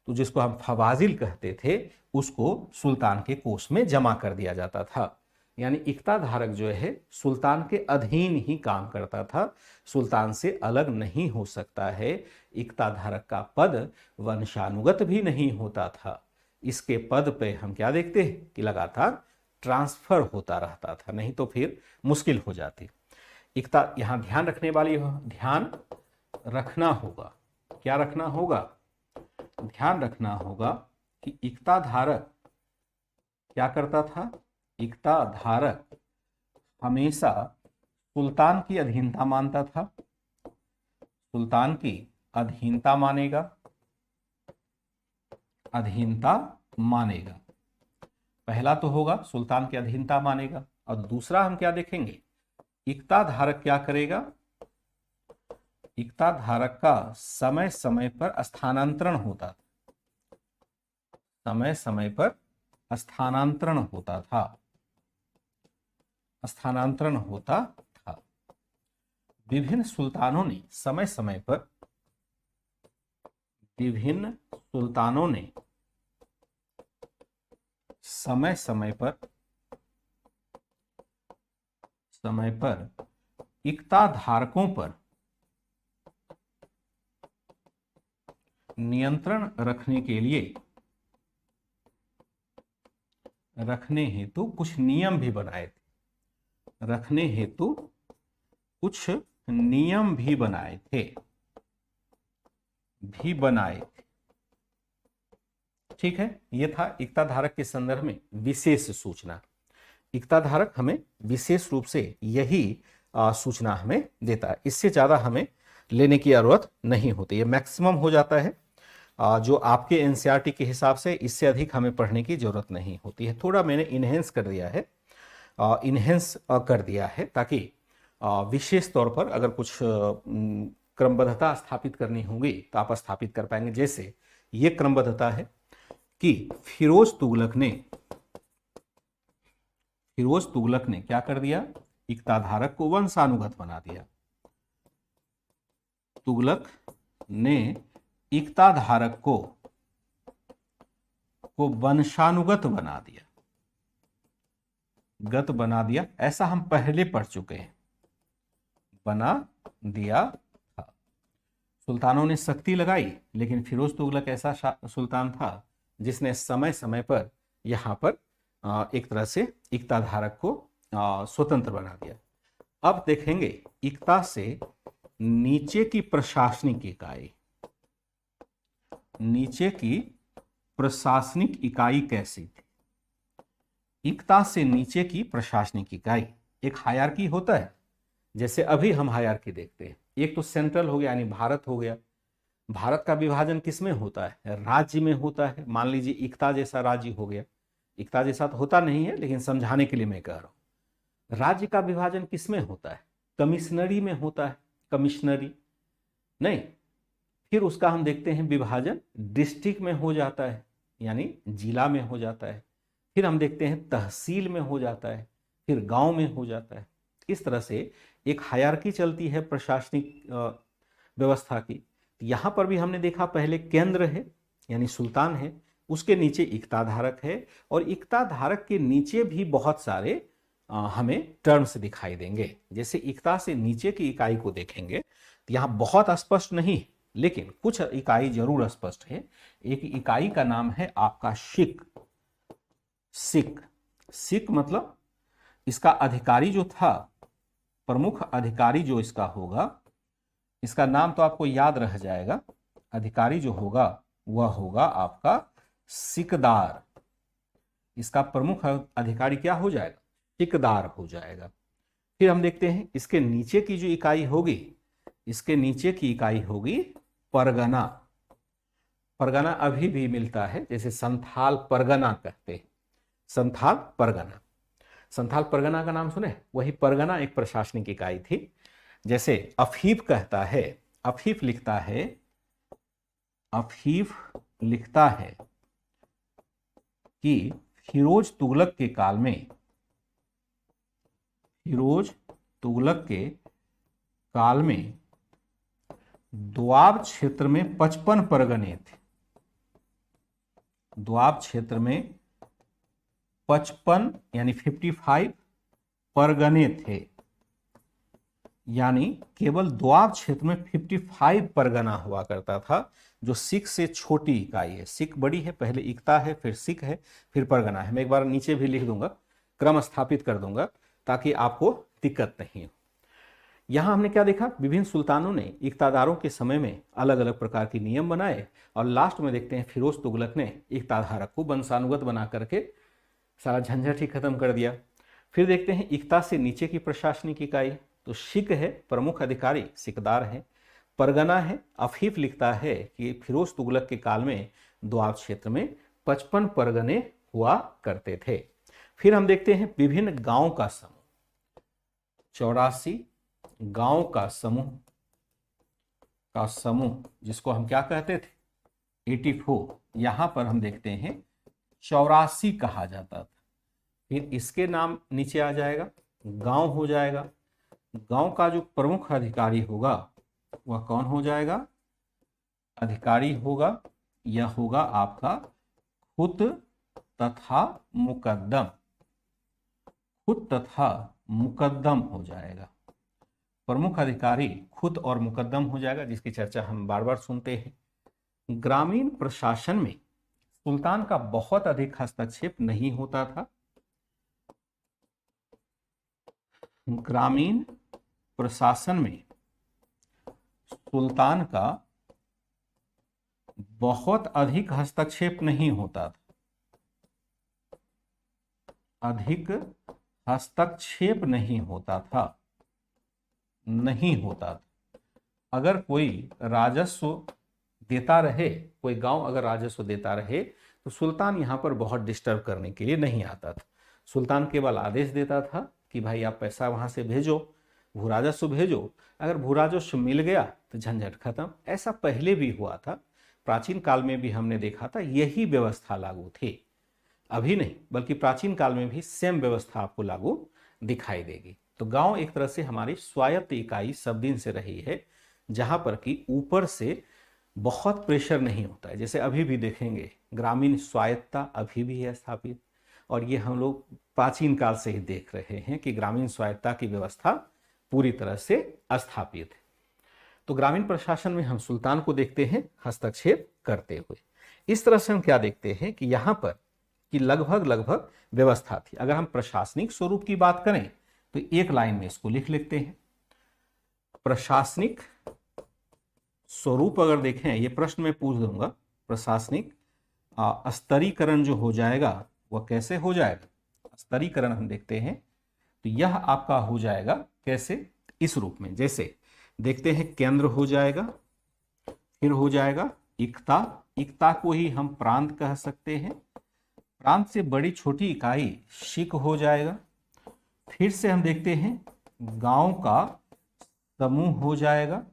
तो जिसको हम फवाजिल कहते थे, उसको सुल्तान के कोष में जमा कर दिया जाता था। यानी इक्ता धारक जो है सुल्तान के अधीन ही काम करता था, सुल्तान से अलग नहीं हो सकता है। इक्ता धारक का पद वंशानुगत भी नहीं होता था। इसके पद पे हम क्या देखते हैं कि लगातार ट्रांसफर होता रहता था, नहीं तो फिर मुश्किल हो जाती। इक्ता, यहां ध्यान रखने वाली, ध्यान रखना होगा, क्या रखना होगा? ध्यान रखना होगा कि इक्ता धारक क्या करता था? इक्ता धारक हमेशा सुल्तान की अधीनता मानता था। सुल्तान की अधीनता मानेगा, अधीनता मानेगा। पहला तो होगा सुल्तान की अधीनता मानेगा, और दूसरा हम क्या देखेंगे? इक्ता धारक क्या करेगा? इक्ता धारक का समय समय पर स्थानांतरण होता था। समय समय पर स्थानांतरण होता था, स्थानांतरण होता था। विभिन्न सुल्तानों ने समय समय पर, विभिन्न सुल्तानों ने समय पर इक्ता धारकों पर नियंत्रण रखने के लिए, रखने हेतु कुछ नियम भी बनाए थे। रखने हेतु कुछ नियम भी बनाए थे, ठीक है। यह था इक्ता धारक के संदर्भ में विशेष सूचना। इक्ता धारक हमें विशेष रूप से यही सूचना हमें देता है, इससे ज्यादा हमें लेने की जरूरत नहीं होती। ये मैक्सिमम हो जाता है जो आपके एनसीईआरटी के हिसाब से, इससे अधिक हमें पढ़ने की जरूरत नहीं होती है। थोड़ा मैंने इनहेंस कर दिया है, ताकि विशेष तौर पर अगर कुछ क्रमबद्धता स्थापित करनी होगी तो आप स्थापित कर पाएंगे। जैसे ये क्रमबद्धता है कि फिरोज तुगलक ने क्या कर दिया? इक्ता धारक को वंशानुगत बना दिया। तुगलक ने इक्ता धारक को वंशानुगत बना दिया, ऐसा हम पहले पढ़ चुके हैं, बना दिया था। सुल्तानों ने सख्ती लगाई, लेकिन फिरोज तुगलक ऐसा सुल्तान था जिसने समय समय पर यहां पर एक तरह से इक्ता धारक को स्वतंत्र बना दिया। अब देखेंगे इक्ता से नीचे की प्रशासनिक इकाई, नीचे की प्रशासनिक इकाई कैसी थी? इक्ता से नीचे की प्रशासनिक इकाई, एक हायरार्की होता है, जैसे अभी हम हायरार्की देखते हैं। एक तो सेंट्रल हो गया यानी भारत हो गया। भारत का विभाजन किसमें होता है? राज्य में होता है। मान लीजिए इक्ता जैसा राज्य हो गया, इक्ता जैसा तो होता नहीं है लेकिन समझाने के लिए मैं कह रहा हूं। राज्य का विभाजन किसमें होता है? कमिश्नरी में होता है। कमिश्नरी नहीं, फिर उसका हम देखते हैं विभाजन डिस्ट्रिक्ट में हो जाता है, यानी जिला में हो जाता है। फिर हम देखते हैं तहसील में हो जाता है, फिर गांव में हो जाता है। इस तरह से एक हायरार्की चलती है प्रशासनिक व्यवस्था की। यहां पर भी हमने देखा पहले केंद्र है यानी सुल्तान है, उसके नीचे इक्ता धारक है, और इक्ता धारक के नीचे भी बहुत सारे हमें टर्म्स दिखाई देंगे। जैसे इक्ता से नीचे की इकाई को देखेंगे तो यहां बहुत स्पष्ट नहीं, लेकिन कुछ इकाई जरूर स्पष्ट है। एक इकाई का नाम है आपका सिख। सिख, सिख मतलब इसका अधिकारी जो था, प्रमुख अधिकारी जो इसका होगा, इसका नाम तो आपको याद रह जाएगा। अधिकारी जो होगा वह होगा आपका सिकदार। इसका प्रमुख अधिकारी क्या हो जाएगा? सिकदार हो जाएगा। फिर हम देखते हैं इसके नीचे की जो इकाई होगी, इसके नीचे की इकाई होगी परगना। परगना अभी भी मिलता है, जैसे संथाल परगना कहते हैं। संथाल परगना, संथाल परगना का नाम सुने? वही परगना एक प्रशासनिक इकाई थी। जैसे अफीफ कहता है, अफीफ लिखता है, अफीफ लिखता है कि फिरोज तुगलक के काल में, फिरोज तुगलक के काल में दोआब क्षेत्र में 55 परगने थे। दोआब क्षेत्र में 55 यानी 55 परगने थे, यानी केवल दोआब क्षेत्र में 55 परगना हुआ करता था, जो सिख से छोटी इकाई है। सिख बड़ी है, पहले इक्ता है, फिर सिख है, फिर परगना है। मैं एक बार नीचे भी लिख दूंगा, क्रम स्थापित कर दूंगा ताकि आपको दिक्कत नहीं हो। यहां हमने क्या देखा? विभिन्न सुल्तानों ने इक्तादारों के समय में अलग अलग प्रकार के नियम बनाए, और लास्ट में देखते हैं फिरोज तुगलक ने इक्ताधारक को वंशानुगत बना करके सारा झंझट ही खत्म कर दिया। फिर देखते हैं इक्ता से नीचे की प्रशासनिक इकाई, तो सिख है, प्रमुख अधिकारी सिकदार है। परगना है, अफीफ लिखता है कि फिरोज तुगलक के काल में दोआब क्षेत्र में 55 परगने हुआ करते थे। फिर हम देखते हैं विभिन्न गांव का समूह, 84 गांव का समूह जिसको हम क्या कहते थे? 84। यहां पर हम देखते हैं 84 कहा जाता था। फिर इसके नाम नीचे आ जाएगा, गांव हो जाएगा। गांव का जो प्रमुख अधिकारी होगा वह कौन हो जाएगा? अधिकारी होगा, यह होगा आपका खुत तथा मुकद्दम। खुत तथा मुकद्दम हो जाएगा। प्रमुख अधिकारी खुद और मुकद्दम हो जाएगा, जिसकी चर्चा हम बार बार सुनते हैं। ग्रामीण प्रशासन में सुल्तान का बहुत अधिक हस्तक्षेप नहीं होता था। ग्रामीण प्रशासन में सुल्तान का बहुत अधिक हस्तक्षेप नहीं होता था। अधिक हस्तक्षेप नहीं होता था, नहीं होता था। अगर कोई राजस्व देता रहे, कोई गांव अगर राजस्व देता रहे, तो सुल्तान यहां पर बहुत डिस्टर्ब करने के लिए नहीं आता था। सुल्तान केवल आदेश देता था कि भाई आप पैसा वहां से भेजो, भू राजस्व भेजो। अगर भू राजस्व मिल गया तो झंझट खत्म। ऐसा पहले भी हुआ था, प्राचीन काल में भी हमने देखा था, यही व्यवस्था लागू थी। अभी नहीं, बल्कि प्राचीन काल में भी सेम व्यवस्था आपको लागू दिखाई देगी। तो गांव एक तरह से हमारी स्वायत्त इकाई सब दिन से रही है, जहां पर कि ऊपर से बहुत प्रेशर नहीं होता है। जैसे अभी भी देखेंगे ग्रामीण स्वायत्तता अभी भी है स्थापित, और ये हम लोग प्राचीन काल से ही देख रहे हैं कि ग्रामीण स्वायत्तता की व्यवस्था पूरी तरह से स्थापित है। तो ग्रामीण प्रशासन में हम सुल्तान को देखते हैं हस्तक्षेप करते हुए। इस तरह से हम क्या देखते हैं कि यहां पर कि लगभग व्यवस्था थी। अगर हम प्रशासनिक स्वरूप की बात करें तो एक लाइन में इसको लिख लेते हैं। प्रशासनिक स्वरूप अगर देखें, ये प्रश्न मैं पूछ दूंगा प्रशासनिक स्तरीकरण जो हो जाएगा वह कैसे हो जाएगा, स्तरीकरण हम देखते हैं तो यह आपका हो जाएगा कैसे, इस रूप में। जैसे देखते हैं केंद्र हो जाएगा, फिर हो जाएगा इक्ता, इक्ता को ही हम प्रांत कह सकते हैं, प्रांत से बड़ी छोटी इकाई शिक हो जाएगा, फिर से हम देखते हैं गांव का समूह हो जाएगा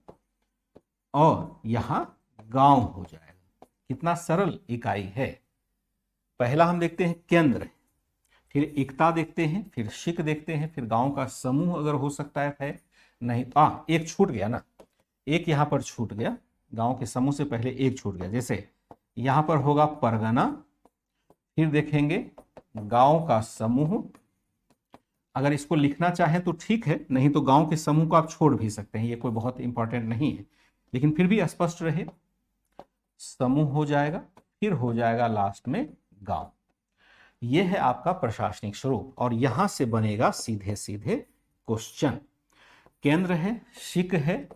और यहां गांव हो जाएगा। कितना सरल इकाई है। पहला हम देखते हैं केंद्र, फिर इक्ता देखते हैं, फिर शिक देखते हैं, फिर गांव का समूह अगर हो सकता है नहीं, एक छूट गया ना, एक यहां पर छूट गया, गांव के समूह से पहले एक छूट गया। जैसे यहां पर होगा परगना, फिर देखेंगे गांव का समूह। अगर इसको लिखना चाहें तो ठीक है, नहीं तो गांव के समूह को आप छोड़ भी सकते हैं, ये कोई बहुत इंपॉर्टेंट नहीं है, लेकिन फिर भी स्पष्ट रहे। समूह हो जाएगा, फिर हो जाएगा लास्ट में गांव। यह है आपका प्रशासनिक स्वरूप और यहां से बनेगा सीधे सीधे क्वेश्चन। केंद्र है, शिक है,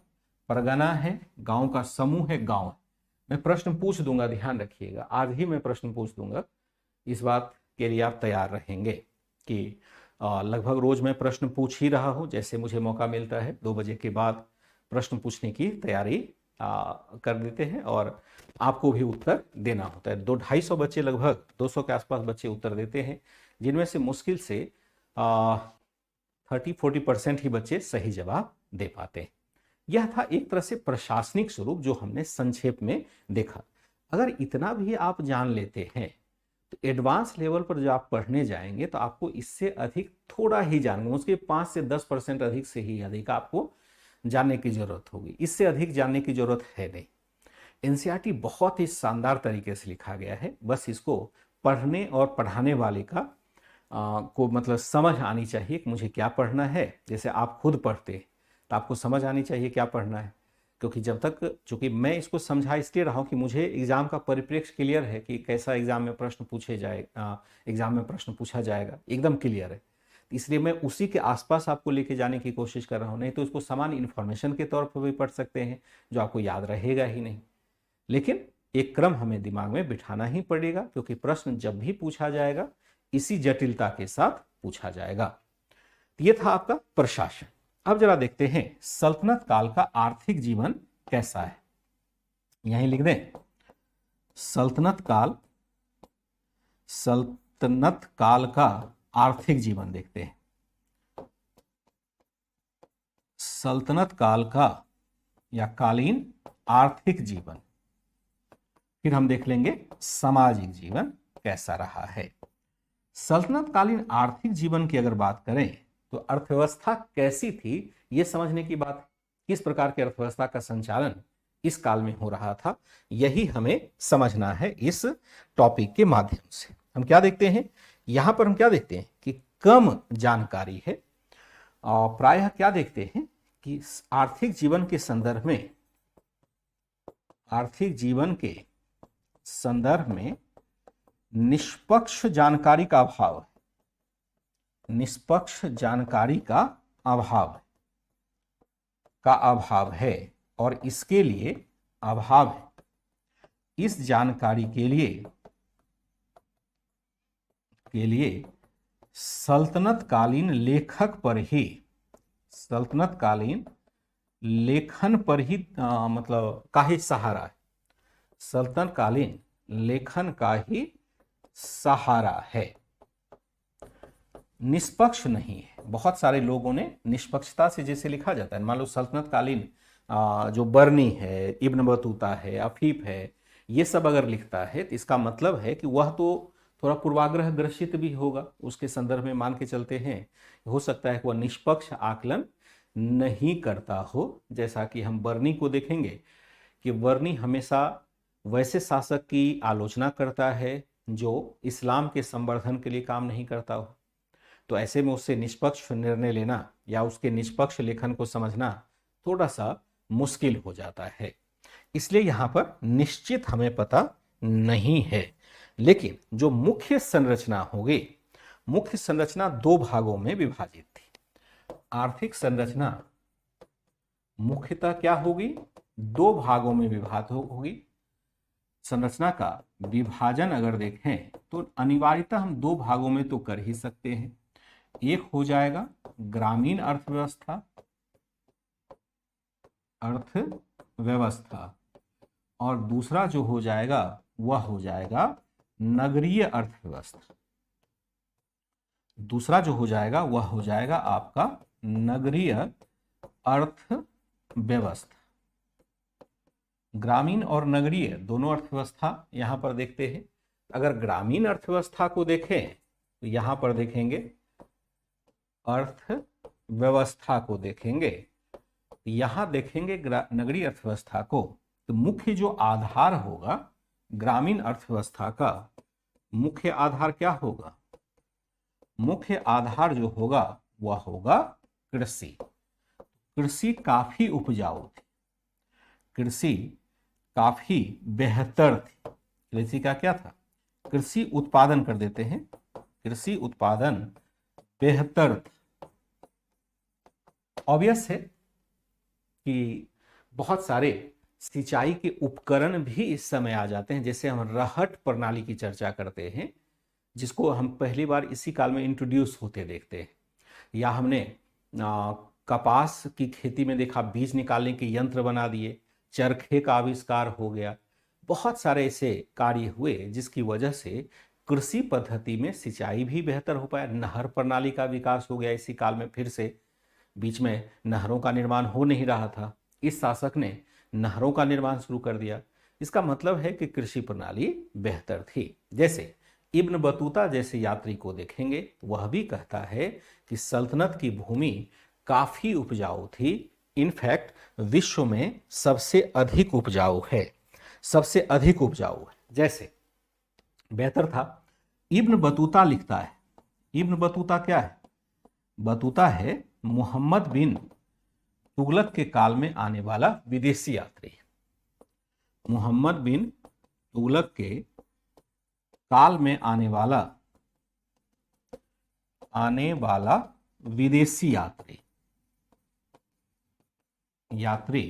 परगना है, गांव का समूह है, गांव है। मैं प्रश्न पूछ दूंगा, ध्यान रखिएगा, आज ही मैं प्रश्न पूछ दूंगा, इस बात के लिए आप तैयार रहेंगे कि लगभग रोज मैं प्रश्न पूछ ही रहा हूं। जैसे मुझे मौका मिलता है 2 बजे के बाद प्रश्न पूछने की तैयारी कर देते हैं और आपको भी उत्तर देना होता है। 200-250 बच्चे, लगभग 200 के आसपास बच्चे उत्तर देते हैं, जिनमें से मुश्किल से 30-40% ही बच्चे सही जवाब दे पाते हैं। यह था एक तरह से प्रशासनिक स्वरूप जो हमने संक्षेप में देखा। अगर इतना भी आप जान लेते हैं तो एडवांस लेवल पर जब आप पढ़ने जाएंगे तो आपको इससे अधिक थोड़ा ही जानना, उसके 5 से 10% अधिक से ही अधिक आपको जानने की जरूरत होगी, इससे अधिक जानने की जरूरत है नहीं। एनसीईआरटी बहुत ही शानदार तरीके से लिखा गया है, बस इसको पढ़ने और पढ़ाने वाले का को मतलब समझ आनी चाहिए कि मुझे क्या पढ़ना है। जैसे आप खुद पढ़ते हैं तो आपको समझ आनी चाहिए क्या पढ़ना है, क्योंकि जब तक, चूंकि मैं इसको समझा इसलिए रहा हूं कि मुझे एग्जाम का परिप्रेक्ष्य क्लियर है कि कैसा एग्जाम में प्रश्न पूछे जाए, एग्जाम में प्रश्न पूछा जाएगा, एकदम क्लियर है। इसलिए मैं उसी के आसपास आपको लेके जाने की कोशिश कर रहा हूं, नहीं तो इसको सामान्य इन्फॉर्मेशन के तौर पर भी पढ़ सकते हैं जो आपको याद रहेगा ही नहीं। लेकिन एक क्रम हमें दिमाग में बिठाना ही पड़ेगा, क्योंकि प्रश्न जब भी पूछा जाएगा इसी जटिलता के साथ पूछा जाएगा। यह था आपका प्रशासन। अब जरा देखते हैं सल्तनत काल का आर्थिक जीवन कैसा है। यहीं लिख दें, सल्तनत काल का आर्थिक जीवन देखते हैं। सल्तनत काल का या कालीन आर्थिक जीवन, फिर हम देख लेंगे सामाजिक जीवन कैसा रहा है। सल्तनत कालीन आर्थिक जीवन की अगर बात करें तो अर्थव्यवस्था कैसी थी यह समझने की बात, किस प्रकार की अर्थव्यवस्था का संचालन इस काल में हो रहा था, यही हमें समझना है इस टॉपिक के माध्यम से। हम क्या देखते हैं यहां पर, हम क्या देखते हैं कि कम जानकारी है और प्रायः क्या देखते हैं कि आर्थिक जीवन के संदर्भ में, आर्थिक जीवन के संदर्भ में निष्पक्ष जानकारी का अभाव है, निष्पक्ष जानकारी का अभाव है और इसके लिए अभाव है, इस जानकारी के लिए सल्तनतकालीन लेखन पर ही मतलब का ही सहारा है, सल्तनतकालीन लेखन का ही सहारा है, निष्पक्ष नहीं है। बहुत सारे लोगों ने निष्पक्षता से जैसे लिखा जाता है, मान लो सल्तनतकालीन जो बर्नी है, इब्न बतूता है, अफीफ है, ये सब अगर लिखता है तो इसका मतलब है कि वह तो थोड़ा पूर्वाग्रह ग्रसित भी होगा, उसके संदर्भ में मान के चलते हैं, हो सकता है कि वह निष्पक्ष आकलन नहीं करता हो। जैसा कि हम बर्नी को देखेंगे कि बर्नी हमेशा वैसे शासक की आलोचना करता है जो इस्लाम के संवर्धन के लिए काम नहीं करता हो, तो ऐसे में उससे निष्पक्ष निर्णय लेना या उसके निष्पक्ष लेखन को समझना थोड़ा सा मुश्किल हो जाता है। इसलिए यहां पर निश्चित हमें पता नहीं है, लेकिन जो मुख्य संरचना होगी, मुख्य संरचना 2 भागों में विभाजित थी। आर्थिक संरचना मुख्यतः क्या होगी, 2 भागों में विभाजित होगी। संरचना का विभाजन अगर देखें तो अनिवार्यतः हम दो भागों में तो कर ही सकते हैं। एक हो जाएगा ग्रामीण अर्थव्यवस्था और दूसरा जो हो जाएगा वह हो जाएगा नगरीय अर्थव्यवस्था। दूसरा जो हो जाएगा वह हो जाएगा आपका नगरीय अर्थव्यवस्था। ग्रामीण और नगरीय दोनों अर्थव्यवस्था यहां पर देखते हैं। अगर ग्रामीण अर्थव्यवस्था को देखें तो यहां पर देखेंगे अर्थव्यवस्था को देखेंगे, यहां देखेंगे नगरीय अर्थव्यवस्था को, तो मुख्य जो आधार होगा ग्रामीण अर्थव्यवस्था का, मुख्य आधार क्या होगा? मुख्य आधार जो होगा वह होगा कृषि। कृषि काफी उपजाऊ थी, कृषि काफी बेहतर थी। कृषि का क्या था? कृषि उत्पादन कर देते हैं, कृषि उत्पादन बेहतर था। ऑब्वियस है कि बहुत सारे सिंचाई के उपकरण भी इस समय आ जाते हैं, जैसे हम रहट प्रणाली की चर्चा करते हैं, जिसको हम पहली बार इसी काल में इंट्रोड्यूस होते देखते हैं। या हमने कपास की खेती में देखा बीज निकालने के यंत्र बना दिए, चरखे का आविष्कार हो गया। बहुत सारे ऐसे कार्य हुए जिसकी वजह से कृषि पद्धति में सिंचाई भी बेहतर हो पाया। नहर प्रणाली का विकास हो गया इसी काल में फिर से। बीच में नहरों का निर्माण हो नहीं रहा था, इस शासक ने नहरों का निर्माण शुरू कर दिया। इसका मतलब है कि कृषि प्रणाली बेहतर थी। जैसे इब्न बतूता जैसे यात्री को देखेंगे, वह भी कहता है कि सल्तनत की भूमि काफी उपजाऊ थी, इनफैक्ट विश्व में सबसे अधिक उपजाऊ है, सबसे अधिक उपजाऊ है। जैसे बेहतर था। इब्न बतूता लिखता है, इब्न बतूता क्या है? बतूता है मोहम्मद बिन तुगलक के काल में आने वाला विदेशी यात्री। मोहम्मद बिन तुगलक के काल में आने वाला विदेशी यात्री। यात्री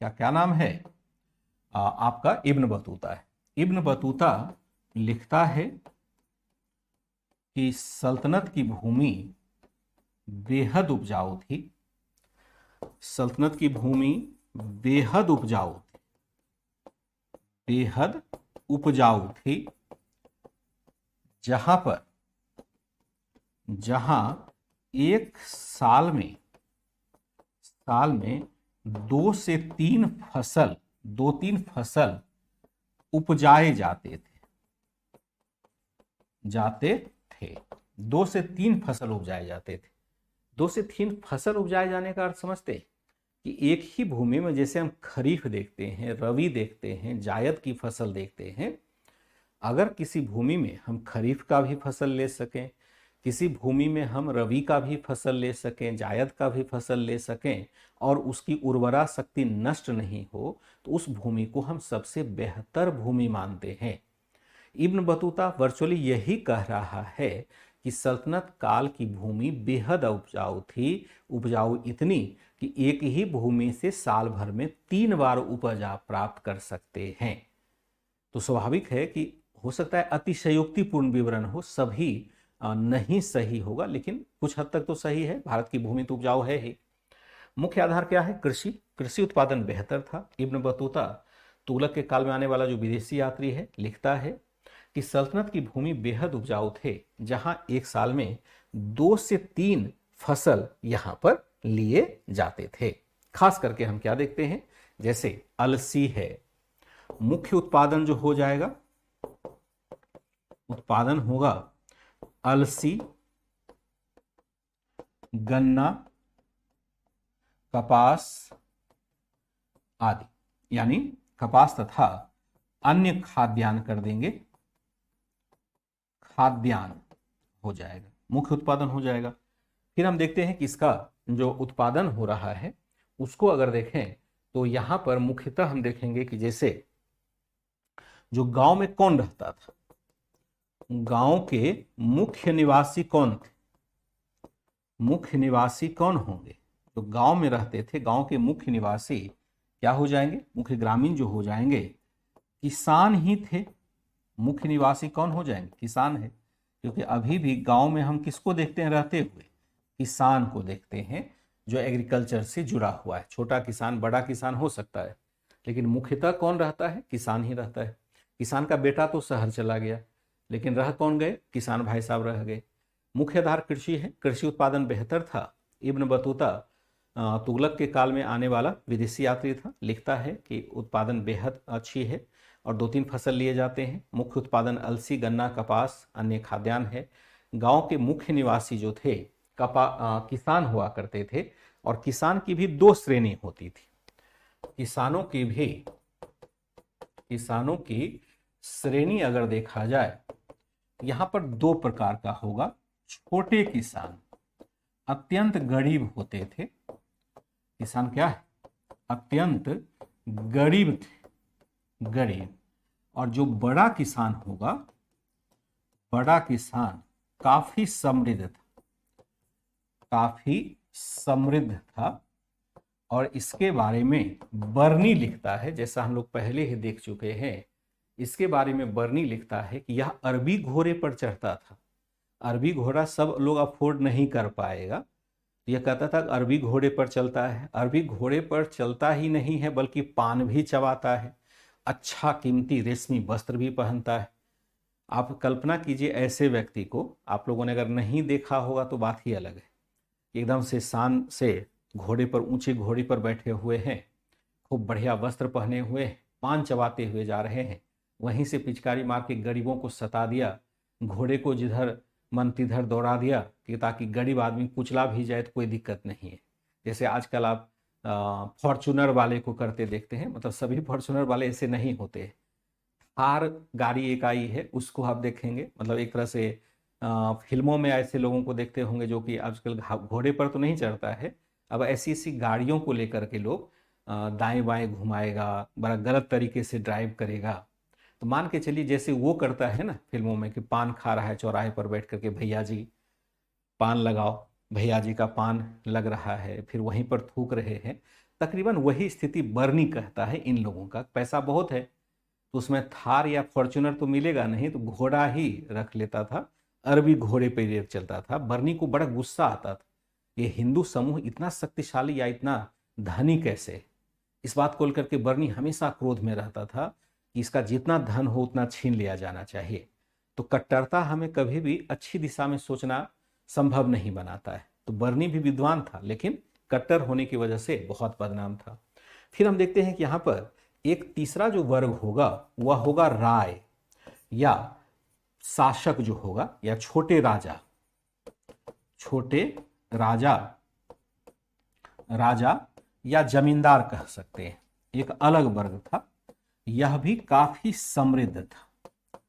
क्या नाम है? आपका इब्न बतूता है। इब्न बतूता लिखता है कि सल्तनत की भूमि बेहद उपजाऊ थी, सल्तनत की भूमि बेहद उपजाऊ थी, बेहद उपजाऊ थी, जहां एक साल में 2 से 3 फसल, 2-3 फसल उपजाए जाते थे। 2 से 3 फसल उपजाए जाते थे। 2 से 3 फसल उपजाए जाने का अर्थ समझते कि एक ही भूमि में, जैसे हम खरीफ देखते हैं, रबी देखते हैं, जायद की फसल देखते हैं, अगर किसी भूमि में हम खरीफ का भी फसल ले सकें, किसी भूमि में हम रबी का भी फसल ले सकें, जायद का भी फसल ले सकें, और उसकी उर्वरा शक्ति नष्ट नहीं हो, तो उस भूमि को हम सबसे बेहतर भूमि मानते हैं। इब्न बतूता वर्चुअली यही कह रहा है कि सल्तनत काल की भूमि बेहद उपजाऊ थी, उपजाऊ इतनी कि एक ही भूमि से साल भर में 3 बार उपज प्राप्त कर सकते हैं। तो स्वाभाविक है कि हो सकता है अतिशयोक्तिपूर्ण विवरण हो, सभी नहीं सही होगा, लेकिन कुछ हद तक तो सही है। भारत की भूमि तो उपजाऊ है ही। मुख्य आधार क्या है? कृषि। कृषि उत्पादन बेहतर था। इब्न बतूता तुगलक के काल में आने वाला जो विदेशी यात्री है, लिखता है कि सल्तनत की भूमि बेहद उपजाऊ थे, जहां एक साल में 2 से 3 फसल यहां पर लिए जाते थे। खास करके हम क्या देखते हैं? जैसे अलसी है, मुख्य उत्पादन जो हो जाएगा, उत्पादन होगा अलसी, गन्ना, कपास आदि, यानी कपास तथा अन्य खाद्यान्न कर देंगे, खाद्यान्न हो जाएगा, मुख्य उत्पादन हो जाएगा। फिर हम देखते हैं कि इसका जो उत्पादन हो रहा है उसको अगर देखें तो यहां पर मुख्यतः हम देखेंगे कि जैसे जो गांव में कौन रहता था, गांव के मुख्य निवासी कौन थे? मुख्य निवासी कौन होंगे? तो गांव में रहते थे, गांव के मुख्य निवासी क्या हो जाएंगे? मुख्य ग्रामीण जो हो जाएंगे, किसान ही थे, मुख्य निवासी कौन हो जाएंगे? किसान है, क्योंकि अभी भी गांव में हम किसको देखते हैं रहते हुए? किसान को देखते हैं, जो एग्रीकल्चर से जुड़ा हुआ है। छोटा किसान, बड़ा किसान हो सकता है, लेकिन मुख्यतः कौन रहता है? किसान ही रहता है। किसान का बेटा तो शहर चला गया, लेकिन रह कौन गए? किसान भाई साहब रह गए। मुख्य आधार कृषि है, कृषि उत्पादन बेहतर था। इब्न बतूता तुगलक के काल में आने वाला विदेशी यात्री था, लिखता है कि उत्पादन बेहद अच्छी है और 2-3 फसल लिए जाते हैं। मुख्य उत्पादन अलसी, गन्ना, कपास, अन्य खाद्यान्न है। गांव के मुख्य निवासी जो थे किसान हुआ करते थे, और किसान की भी 2 श्रेणी होती थी। किसानों की श्रेणी अगर देखा जाए, यहां पर 2 प्रकार का होगा। छोटे किसान अत्यंत गरीब होते थे। किसान क्या है? अत्यंत गरीब थे, गरीब। और जो बड़ा किसान होगा, बड़ा किसान काफी समृद्ध था, काफी समृद्ध था। और इसके बारे में बर्नी लिखता है, जैसा हम लोग पहले ही देख चुके हैं, इसके बारे में बर्नी लिखता है कि यह अरबी घोड़े पर चढ़ता था। अरबी घोड़ा सब लोग अफोर्ड नहीं कर पाएगा। यह कहता था अरबी घोड़े पर चलता है। अरबी घोड़े पर चलता ही नहीं है, बल्कि पान भी चबाता है, अच्छा कीमती रेशमी वस्त्र भी पहनता है। आप कल्पना कीजिए ऐसे व्यक्ति को। आप लोगों ने अगर नहीं देखा होगा तो बात ही अलग है। एकदम से शान से घोड़े पर, ऊंचे घोड़े पर बैठे हुए हैं, खूब बढ़िया वस्त्र पहने हुए, पान चबाते हुए जा रहे हैं। वहीं से पिचकारी मार के गरीबों को सता दिया, घोड़े को जिधर मन तिधर दौड़ा दिया, कि ताकि गरीब आदमी कुचला भी जाए तो कोई दिक्कत नहीं है। जैसे आजकल आप फॉर्चूनर वाले को करते देखते हैं, मतलब सभी फॉर्चूनर वाले ऐसे नहीं होते। थार गाड़ी एक आई है, उसको आप देखेंगे, मतलब एक तरह से फिल्मों में ऐसे लोगों को देखते होंगे जो कि आजकल घोड़े पर तो नहीं चढ़ता है। अब ऐसी ऐसी गाड़ियों को लेकर के लोग दाएं बाएं घुमाएगा, बड़ा गलत तरीके से ड्राइव करेगा। तो मान के चलिए जैसे वो करता है ना फिल्मों में, कि पान खा रहा है चौराहे पर बैठ करके, भैया जी पान लगाओ, भैया जी का पान लग रहा है, फिर वहीं पर थूक रहे हैं। तकरीबन वही स्थिति बर्नी कहता है इन लोगों का। पैसा बहुत है तो उसमें थार या फॉर्चूनर तो मिलेगा नहीं, तो घोड़ा ही रख लेता था। अरबी घोड़े पर ये चलता था। बर्नी को बड़ा गुस्सा आता था, ये हिंदू समूह इतना शक्तिशाली या इतना धनी कैसे? इस बात को लेकर के बर्नी हमेशा क्रोध में रहता था कि इसका जितना धन हो उतना छीन लिया जाना चाहिए। तो कट्टरता हमें कभी भी अच्छी दिशा में सोचना संभव नहीं बनाता है। तो बर्नी भी विद्वान था, लेकिन कट्टर होने की वजह से बहुत बदनाम था। फिर हम देखते हैं कि यहाँ पर एक तीसरा जो वर्ग होगा वह होगा राय, या शासक जो होगा, या छोटे राजा। छोटे राजा, राजा या जमींदार कह सकते हैं, एक अलग वर्ग था। यह भी काफी समृद्ध था।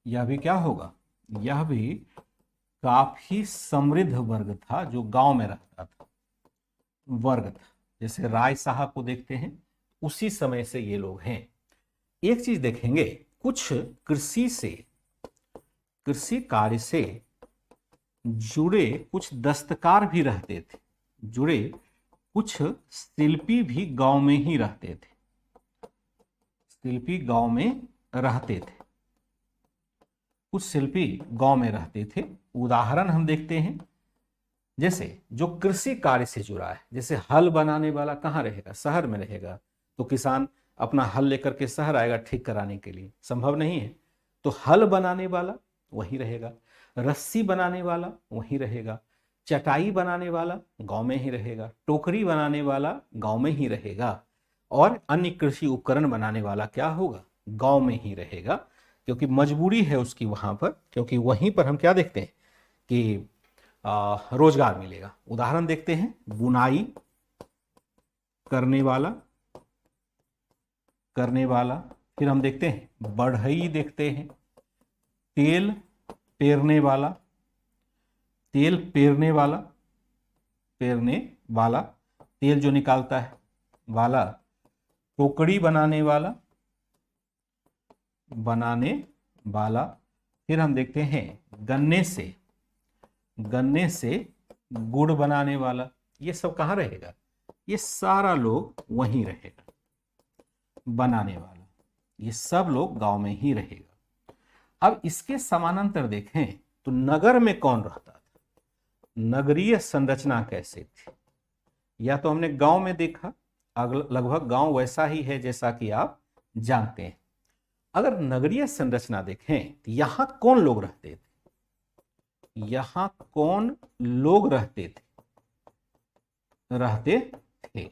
यह भी क्या होगा? यह भी काफी समृद्ध वर्ग था, जो गांव में रहता था, वर्ग था। जैसे राय साहब को देखते हैं, उसी समय से ये लोग हैं। एक चीज देखेंगे, कुछ कृषि कार्य से जुड़े कुछ दस्तकार भी रहते थे, जुड़े कुछ शिल्पी भी गांव में ही रहते थे। शिल्पी गांव में रहते थे, कुछ शिल्पी गांव में रहते थे। उदाहरण हम देखते हैं, जैसे जो कृषि कार्य से जुड़ा है, जैसे हल बनाने वाला कहाँ रहेगा? शहर में रहेगा। तो किसान अपना हल लेकर के शहर आएगा ठीक कराने के लिए? संभव नहीं है। तो हल बनाने वाला वही रहेगा, रस्सी बनाने वाला वही रहेगा, चटाई बनाने वाला गांव में ही रहेगा, टोकरी बनाने वाला गांव में ही रहेगा, और अन्य कृषि उपकरण बनाने वाला क्या होगा? गांव में ही रहेगा, क्योंकि मजबूरी है उसकी वहां पर, क्योंकि वहीं पर हम क्या देखते हैं कि रोजगार मिलेगा। उदाहरण देखते हैं, बुनाई करने वाला, फिर हम देखते हैं बढ़ई, देखते हैं तेल पेरने वाला, तेल जो निकालता है वाला, टोकरी बनाने वाला, फिर हम देखते हैं गन्ने से गुड़ बनाने वाला। ये सब कहाँ रहेगा? ये सारा लोग वहीं रहेगा, बनाने वाला। ये सब लोग गांव में ही रहेगा। अब इसके समानांतर देखें तो नगर में कौन रहता था, नगरीय संरचना कैसे थी। या तो हमने गांव में देखा, लगभग गांव वैसा ही है जैसा कि आप जानते हैं। अगर नगरीय संरचना देखें तो यहां कौन लोग रहते थे, यहां कौन लोग रहते थे,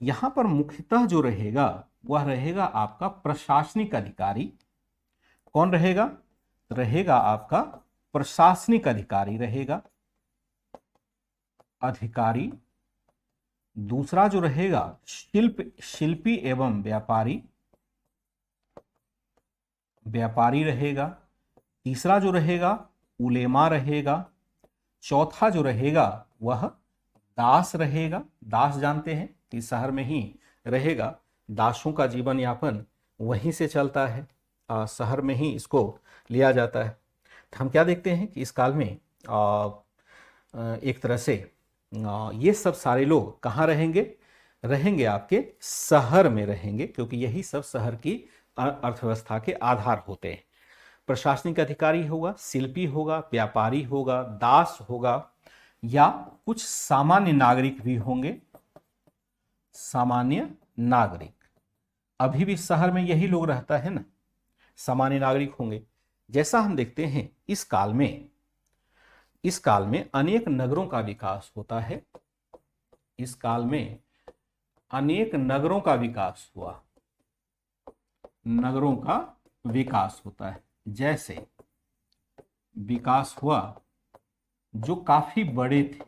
यहां पर मुख्यतः जो रहेगा वह रहेगा आपका प्रशासनिक अधिकारी। कौन रहेगा, रहेगा आपका प्रशासनिक अधिकारी रहेगा, अधिकारी। दूसरा जो रहेगा शिल्पी एवं व्यापारी रहेगा। तीसरा जो रहेगा उलेमा रहेगा। चौथा जो रहेगा वह दास रहेगा। दास जानते हैं कि शहर में ही रहेगा, दासों का जीवन यापन वहीं से चलता है, शहर में ही इसको लिया जाता है। तो हम क्या देखते हैं कि इस काल में एक तरह से ये सब सारे लोग कहाँ रहेंगे, रहेंगे आपके शहर में रहेंगे, क्योंकि यही सब शहर की अर्थव्यवस्था के आधार होते हैं। प्रशासनिक अधिकारी होगा, शिल्पी होगा, व्यापारी होगा, दास होगा, या कुछ सामान्य नागरिक भी होंगे। सामान्य नागरिक, अभी भी शहर में यही लोग रहता है ना, सामान्य नागरिक होंगे। जैसा हम देखते हैं इस काल में अनेक नगरों का विकास होता है। इस काल में अनेक नगरों का विकास हुआ, नगरों का विकास होता है। जैसे विकास हुआ जो काफी बड़े थे,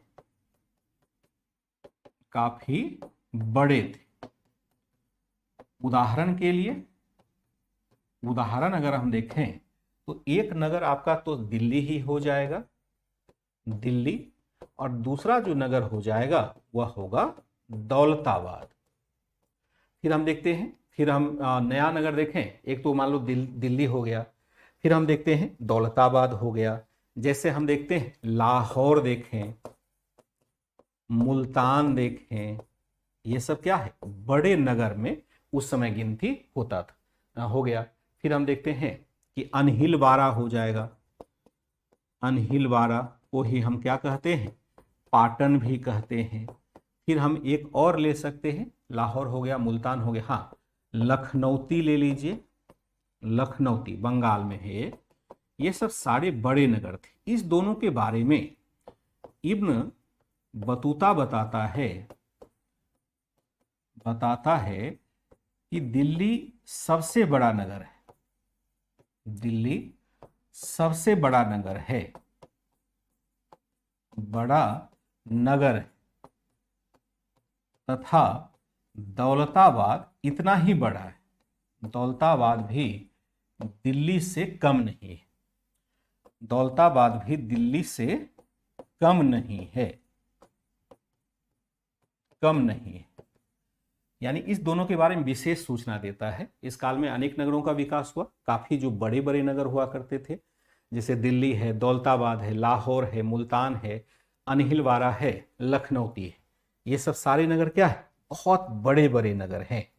काफी बड़े थे। उदाहरण के लिए, उदाहरण अगर हम देखें तो एक नगर आपका तो दिल्ली ही हो जाएगा, दिल्ली, और दूसरा जो नगर हो जाएगा वह होगा दौलताबाद। फिर हम देखते हैं, फिर हम नया नगर देखें, एक तो मान लो दिल्ली हो गया, फिर हम देखते हैं दौलताबाद हो गया। जैसे हम देखते हैं लाहौर देखें, मुल्तान देखें, ये सब क्या है, बड़े नगर में उस समय गिनती होता था, हो गया। फिर हम देखते हैं कि अनहिलवाड़ा हो जाएगा, अनहिलवाड़ा को ही हम क्या कहते हैं, पाटन भी कहते हैं। फिर हम एक और ले सकते हैं, लाहौर हो गया, मुल्तान हो गया, हाँ लखनऊती ले लीजिए, लखनऊती बंगाल में है। ये सब सारे बड़े नगर थे। इस दोनों के बारे में इब्न बतूता बताता है कि दिल्ली सबसे बड़ा नगर है, दिल्ली सबसे बड़ा नगर है, बड़ा नगर है, तथा दौलताबाद इतना ही बड़ा है, दौलताबाद भी दिल्ली से कम नहीं है, दौलताबाद भी दिल्ली से कम नहीं है, कम नहीं है। यानी इस दोनों के बारे में विशेष सूचना देता है। इस काल में अनेक नगरों का विकास हुआ, काफी जो बड़े बड़े नगर हुआ करते थे, जैसे दिल्ली है, दौलताबाद है, लाहौर है, मुल्तान है, अनहिलवाड़ा है, लखनऊती है। ये सब सारे नगर क्या है, बहुत बड़े बड़े नगर हैं,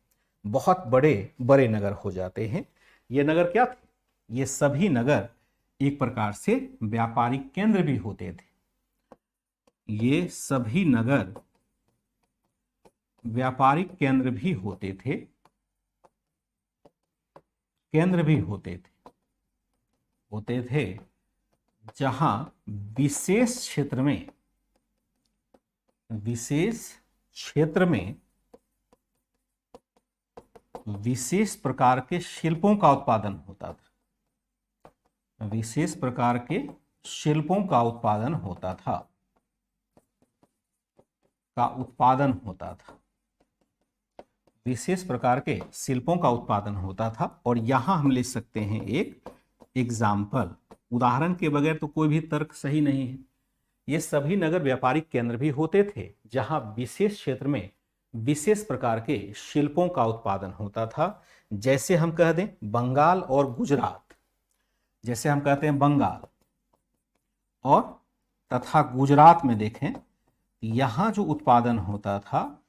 बहुत बड़े बड़े नगर हो जाते हैं। ये नगर क्या थे, ये सभी नगर एक प्रकार से व्यापारिक केंद्र भी होते थे। ये सभी नगर व्यापारिक केंद्र भी होते थे, केंद्र भी होते थे, जहां विशेष क्षेत्र में विशेष प्रकार के शिल्पों का उत्पादन होता था, विशेष प्रकार के शिल्पों का उत्पादन होता था, विशेष प्रकार के शिल्पों का उत्पादन होता था। और यहां हम ले सकते हैं एक एग्जाम्पल, उदाहरण के बगैर तो कोई भी तर्क सही नहीं है। ये सभी नगर व्यापारिक केंद्र भी होते थे, जहां विशेष क्षेत्र में विशेष प्रकार के शिल्पों का उत्पादन होता था। जैसे हम कह दें बंगाल और गुजरात, जैसे हम कहते हैं बंगाल और तथा गुजरात में देखें, यहां जो उत्पादन होता था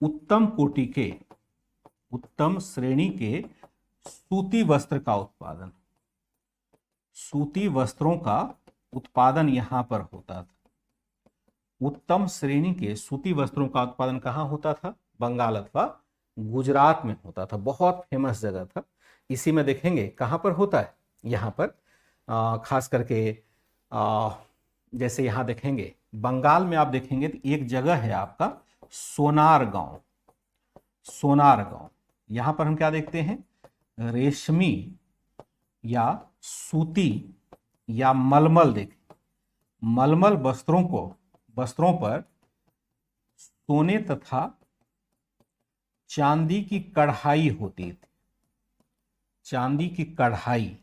उत्तम कोटि के, उत्तम श्रेणी के सूती वस्त्र का उत्पादन, सूती वस्त्रों का उत्पादन यहां पर होता था। उत्तम श्रेणी के सूती वस्त्रों का उत्पादन कहां होता था? बंगाल अथवा गुजरात में होता था। बहुत फेमस जगह था। इसी में देखेंगे कहां पर होता है, यहां पर खास करके जैसे यहां देखेंगे बंगाल में आप देखेंगे तो एक जगह है आपका सोनार गांव। सोनार गांव, यहां पर हम क्या देखते हैं? रेशमी या सूती या मलमल, देखें मलमल वस्त्रों पर सोने तथा चांदी की कढ़ाई होती थी। चांदी की कढ़ाई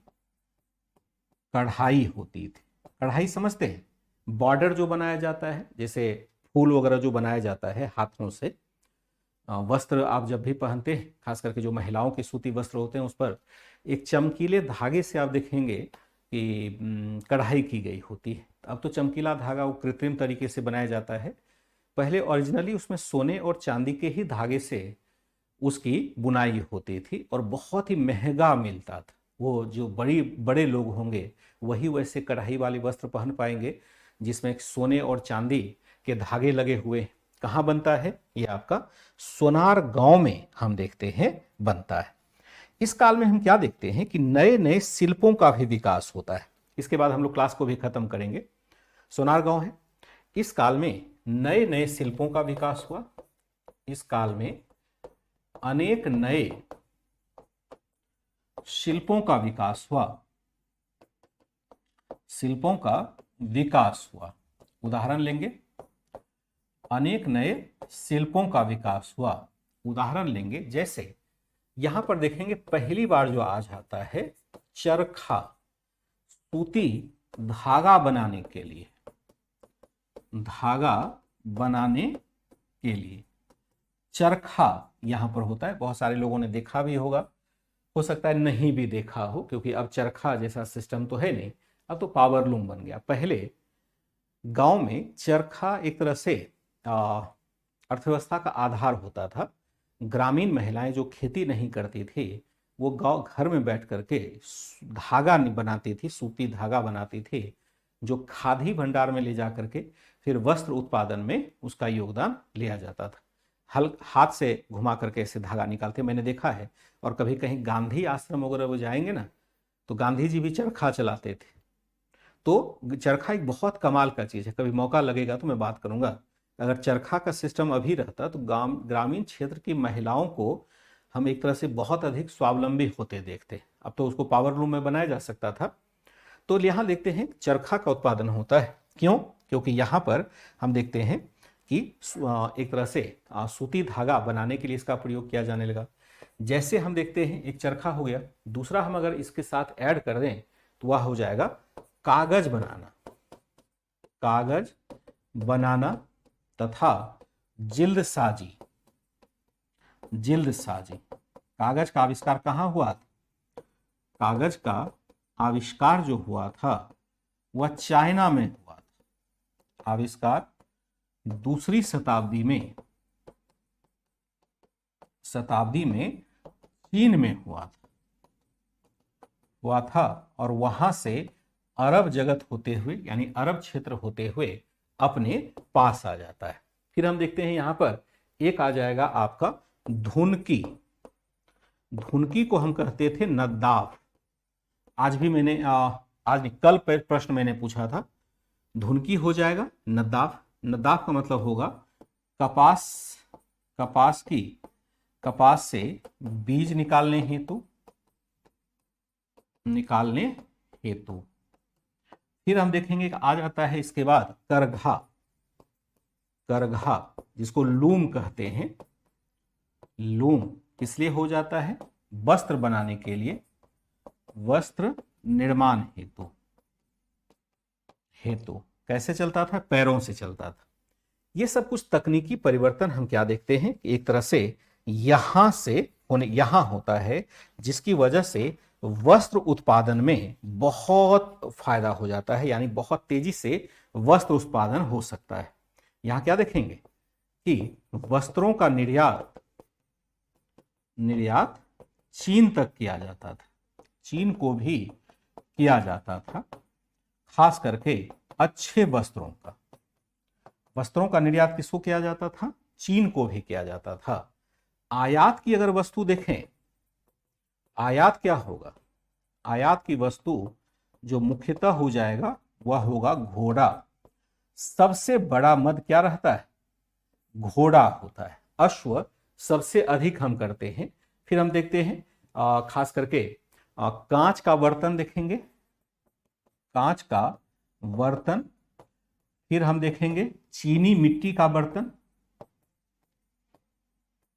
होती थी। कढ़ाई समझते हैं? बॉर्डर जो बनाया जाता है, जैसे फूल वगैरह जो बनाया जाता है हाथों से। वस्त्र आप जब भी पहनते हैं, खास करके जो महिलाओं के सूती वस्त्र होते हैं, उस पर एक चमकीले धागे से आप देखेंगे कि कढ़ाई की गई होती है। अब तो चमकीला धागा वो कृत्रिम तरीके से बनाया जाता है। पहले ओरिजिनली उसमें सोने और चांदी के ही धागे से उसकी बुनाई होती थी और बहुत ही महंगा मिलता था। वो जो बड़े लोग होंगे वही वैसे कढ़ाई वाले वस्त्र पहन पाएंगे जिसमें सोने और चांदी के धागे लगे हुए। कहाँ बनता है? ये आपका सोनार गांव में हम देखते हैं बनता है। इस काल में हम क्या देखते हैं कि नए नए शिल्पों का भी विकास होता है। इसके बाद हम लोग क्लास को भी खत्म करेंगे। सोनार गांव है। इस काल में नए नए शिल्पों का विकास हुआ। इस काल में अनेक नए शिल्पों का विकास हुआ। शिल्पों का विकास हुआ। उदाहरण लेंगे, अनेक नए शिल्पों का विकास हुआ। उदाहरण लेंगे, जैसे यहां पर देखेंगे पहली बार जो आ जाता है चरखा, सूती धागा बनाने के लिए, धागा बनाने के लिए चरखा यहां पर होता है। बहुत सारे लोगों ने देखा भी होगा, हो सकता है नहीं भी देखा हो, क्योंकि अब चरखा जैसा सिस्टम तो है नहीं, अब तो पावर लूम बन गया। पहले गांव में चरखा एक तरह से अर्थव्यवस्था का आधार होता था। ग्रामीण महिलाएं जो खेती नहीं करती थी, वो गांव घर में बैठ करके धागा बनाती थी, सूती धागा बनाती थी, जो खादी भंडार में ले जा करके फिर वस्त्र उत्पादन में उसका योगदान लिया जाता था। हाथ से घुमा करके ऐसे धागा निकालते, मैंने देखा है। और कभी कहीं गांधी आश्रम वगैरह वो जाएंगे ना, तो गांधी जी भी चरखा चलाते थे। तो चरखा एक बहुत कमाल का चीज है। कभी मौका लगेगा तो मैं बात करूंगा। अगर चरखा का सिस्टम अभी रहता तो ग्रामीण क्षेत्र की महिलाओं को हम एक तरह से बहुत अधिक स्वावलंबी होते देखते। अब तो उसको पावर लूम में बनाया जा सकता था। तो यहां देखते हैं चरखा का उत्पादन होता है। क्यों? क्योंकि यहां पर हम देखते हैं कि एक तरह से सूती धागा बनाने के लिए इसका प्रयोग किया जाने लगा। जैसे हम देखते हैं एक चरखा हो गया, दूसरा हम अगर इसके साथ ऐड कर दें तो वह हो जाएगा कागज बनाना। कागज बनाना तथा जिल्दसाजी। जिल्दसाजी, कागज का आविष्कार कहां हुआ था? कागज का आविष्कार जो हुआ था वह चाइना में हुआ था। आविष्कार दूसरी शताब्दी में चीन में हुआ था और वहां से अरब जगत होते हुए, यानी अरब क्षेत्र होते हुए अपने पास आ जाता है। फिर हम देखते हैं यहां पर एक आ जाएगा आपका धुनकी। धुनकी को हम कहते थे नद्दाफ। आज भी मैंने आज नहीं, कल प्रश्न मैंने पूछा था। धुनकी हो जाएगा नद्दाफ। नद्दाफ का मतलब होगा कपास से बीज निकालने हेतु। फिर हम देखेंगे कि आ जाता है इसके बाद करघा, जिसको लूम कहते हैं। लूम किस लिए हो जाता है? वस्त्र बनाने के लिए, वस्त्र निर्माण हेतु। कैसे चलता था? पैरों से चलता था। ये सब कुछ तकनीकी परिवर्तन हम क्या देखते हैं कि एक तरह से यहां होता है, जिसकी वजह से वस्त्र उत्पादन में बहुत फायदा हो जाता है, यानी बहुत तेजी से वस्त्र उत्पादन हो सकता है। यहां क्या देखेंगे कि वस्त्रों का निर्यात चीन तक किया जाता था, चीन को भी किया जाता था, खास करके अच्छे वस्त्रों का निर्यात किसको किया जाता था? चीन को भी किया जाता था। आयात की अगर वस्तु देखें, आयात क्या होगा? आयात की वस्तु जो मुख्यतः हो जाएगा वह होगा घोड़ा। सबसे बड़ा मद क्या रहता है? घोड़ा होता है। अश्व सबसे अधिक हम करते हैं। फिर हम देखते हैं खास करके कांच का बर्तन देखेंगे, कांच का बर्तन। फिर हम देखेंगे चीनी मिट्टी का बर्तन,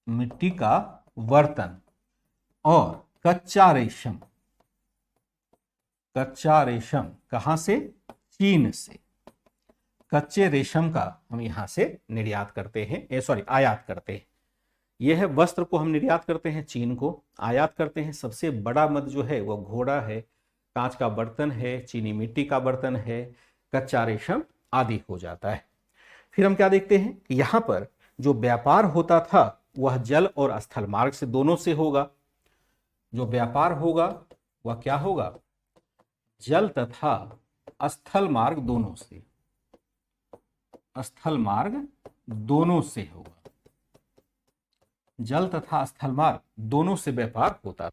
मिट्टी का बर्तन, और कच्चा रेशम। कच्चा रेशम कहां से? चीन से। कच्चे रेशम का हम यहां से निर्यात करते हैं, सॉरी आयात करते हैं। यह है वस्त्र को हम निर्यात करते हैं चीन को, आयात करते हैं। सबसे बड़ा मद जो है वह घोड़ा है, कांच का बर्तन है, चीनी मिट्टी का बर्तन है, कच्चा रेशम आदि हो जाता है। फिर हम क्या देखते हैं कि यहां पर जो व्यापार होता था वह जल और स्थल मार्ग से दोनों से होगा। जो व्यापार होगा वह क्या होगा? जल तथा स्थल मार्ग दोनों से, स्थल मार्ग दोनों से होगा। जल तथा स्थल मार्ग दोनों से व्यापार होता था।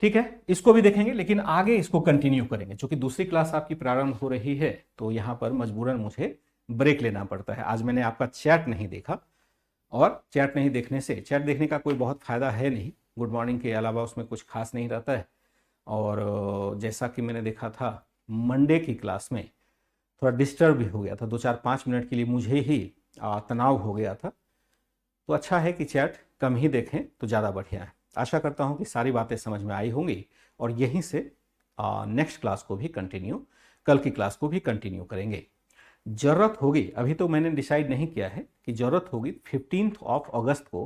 ठीक है, इसको भी देखेंगे, लेकिन आगे इसको कंटिन्यू करेंगे। क्योंकि दूसरी क्लास आपकी प्रारंभ हो रही है तो यहां पर मजबूरन मुझे ब्रेक लेना पड़ता है। आज मैंने आपका चैट नहीं देखा, और चैट नहीं देखने से, चैट देखने का कोई बहुत फायदा है नहीं, गुड मॉर्निंग के अलावा उसमें कुछ खास नहीं रहता है। और जैसा कि मैंने देखा था मंडे की क्लास में थोड़ा डिस्टर्ब भी हो गया था, 2-4-5 मिनट के लिए मुझे ही तनाव हो गया था। तो अच्छा है कि चैट कम ही देखें तो ज़्यादा बढ़िया है। आशा करता हूँ कि सारी बातें समझ में आई होंगी, और यहीं से नेक्स्ट क्लास को भी कंटिन्यू, कल की क्लास को भी कंटिन्यू करेंगे। ज़रूरत होगी, अभी तो मैंने डिसाइड नहीं किया है कि ज़रूरत होगी 15 अगस्त को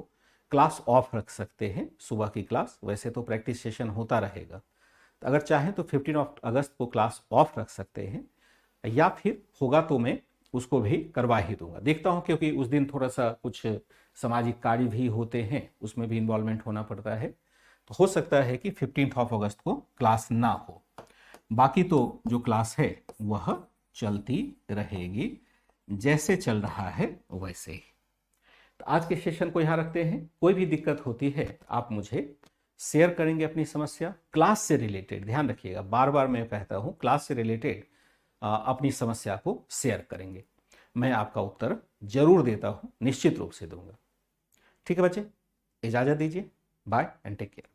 क्लास ऑफ रख सकते हैं, सुबह की क्लास। वैसे तो प्रैक्टिस सेशन होता रहेगा, तो अगर चाहें तो 15 अगस्त को क्लास ऑफ रख सकते हैं, या फिर होगा तो मैं उसको भी करवा ही दूंगा। देखता हूं, क्योंकि उस दिन थोड़ा सा कुछ सामाजिक कार्य भी होते हैं, उसमें भी इन्वॉल्वमेंट होना पड़ता है। तो हो सकता है कि 15 अगस्त को क्लास ना हो। बाकी तो जो क्लास है वह चलती रहेगी, जैसे चल रहा है वैसे ही। तो आज के सेशन को यहाँ रखते हैं। कोई भी दिक्कत होती है आप मुझे शेयर करेंगे अपनी समस्या, क्लास से रिलेटेड। ध्यान रखिएगा, बार बार मैं कहता हूँ, क्लास से रिलेटेड अपनी समस्या को शेयर करेंगे। मैं आपका उत्तर जरूर देता हूँ, निश्चित रूप से दूंगा। ठीक है बच्चे, इजाज़त दीजिए। Bye and take care.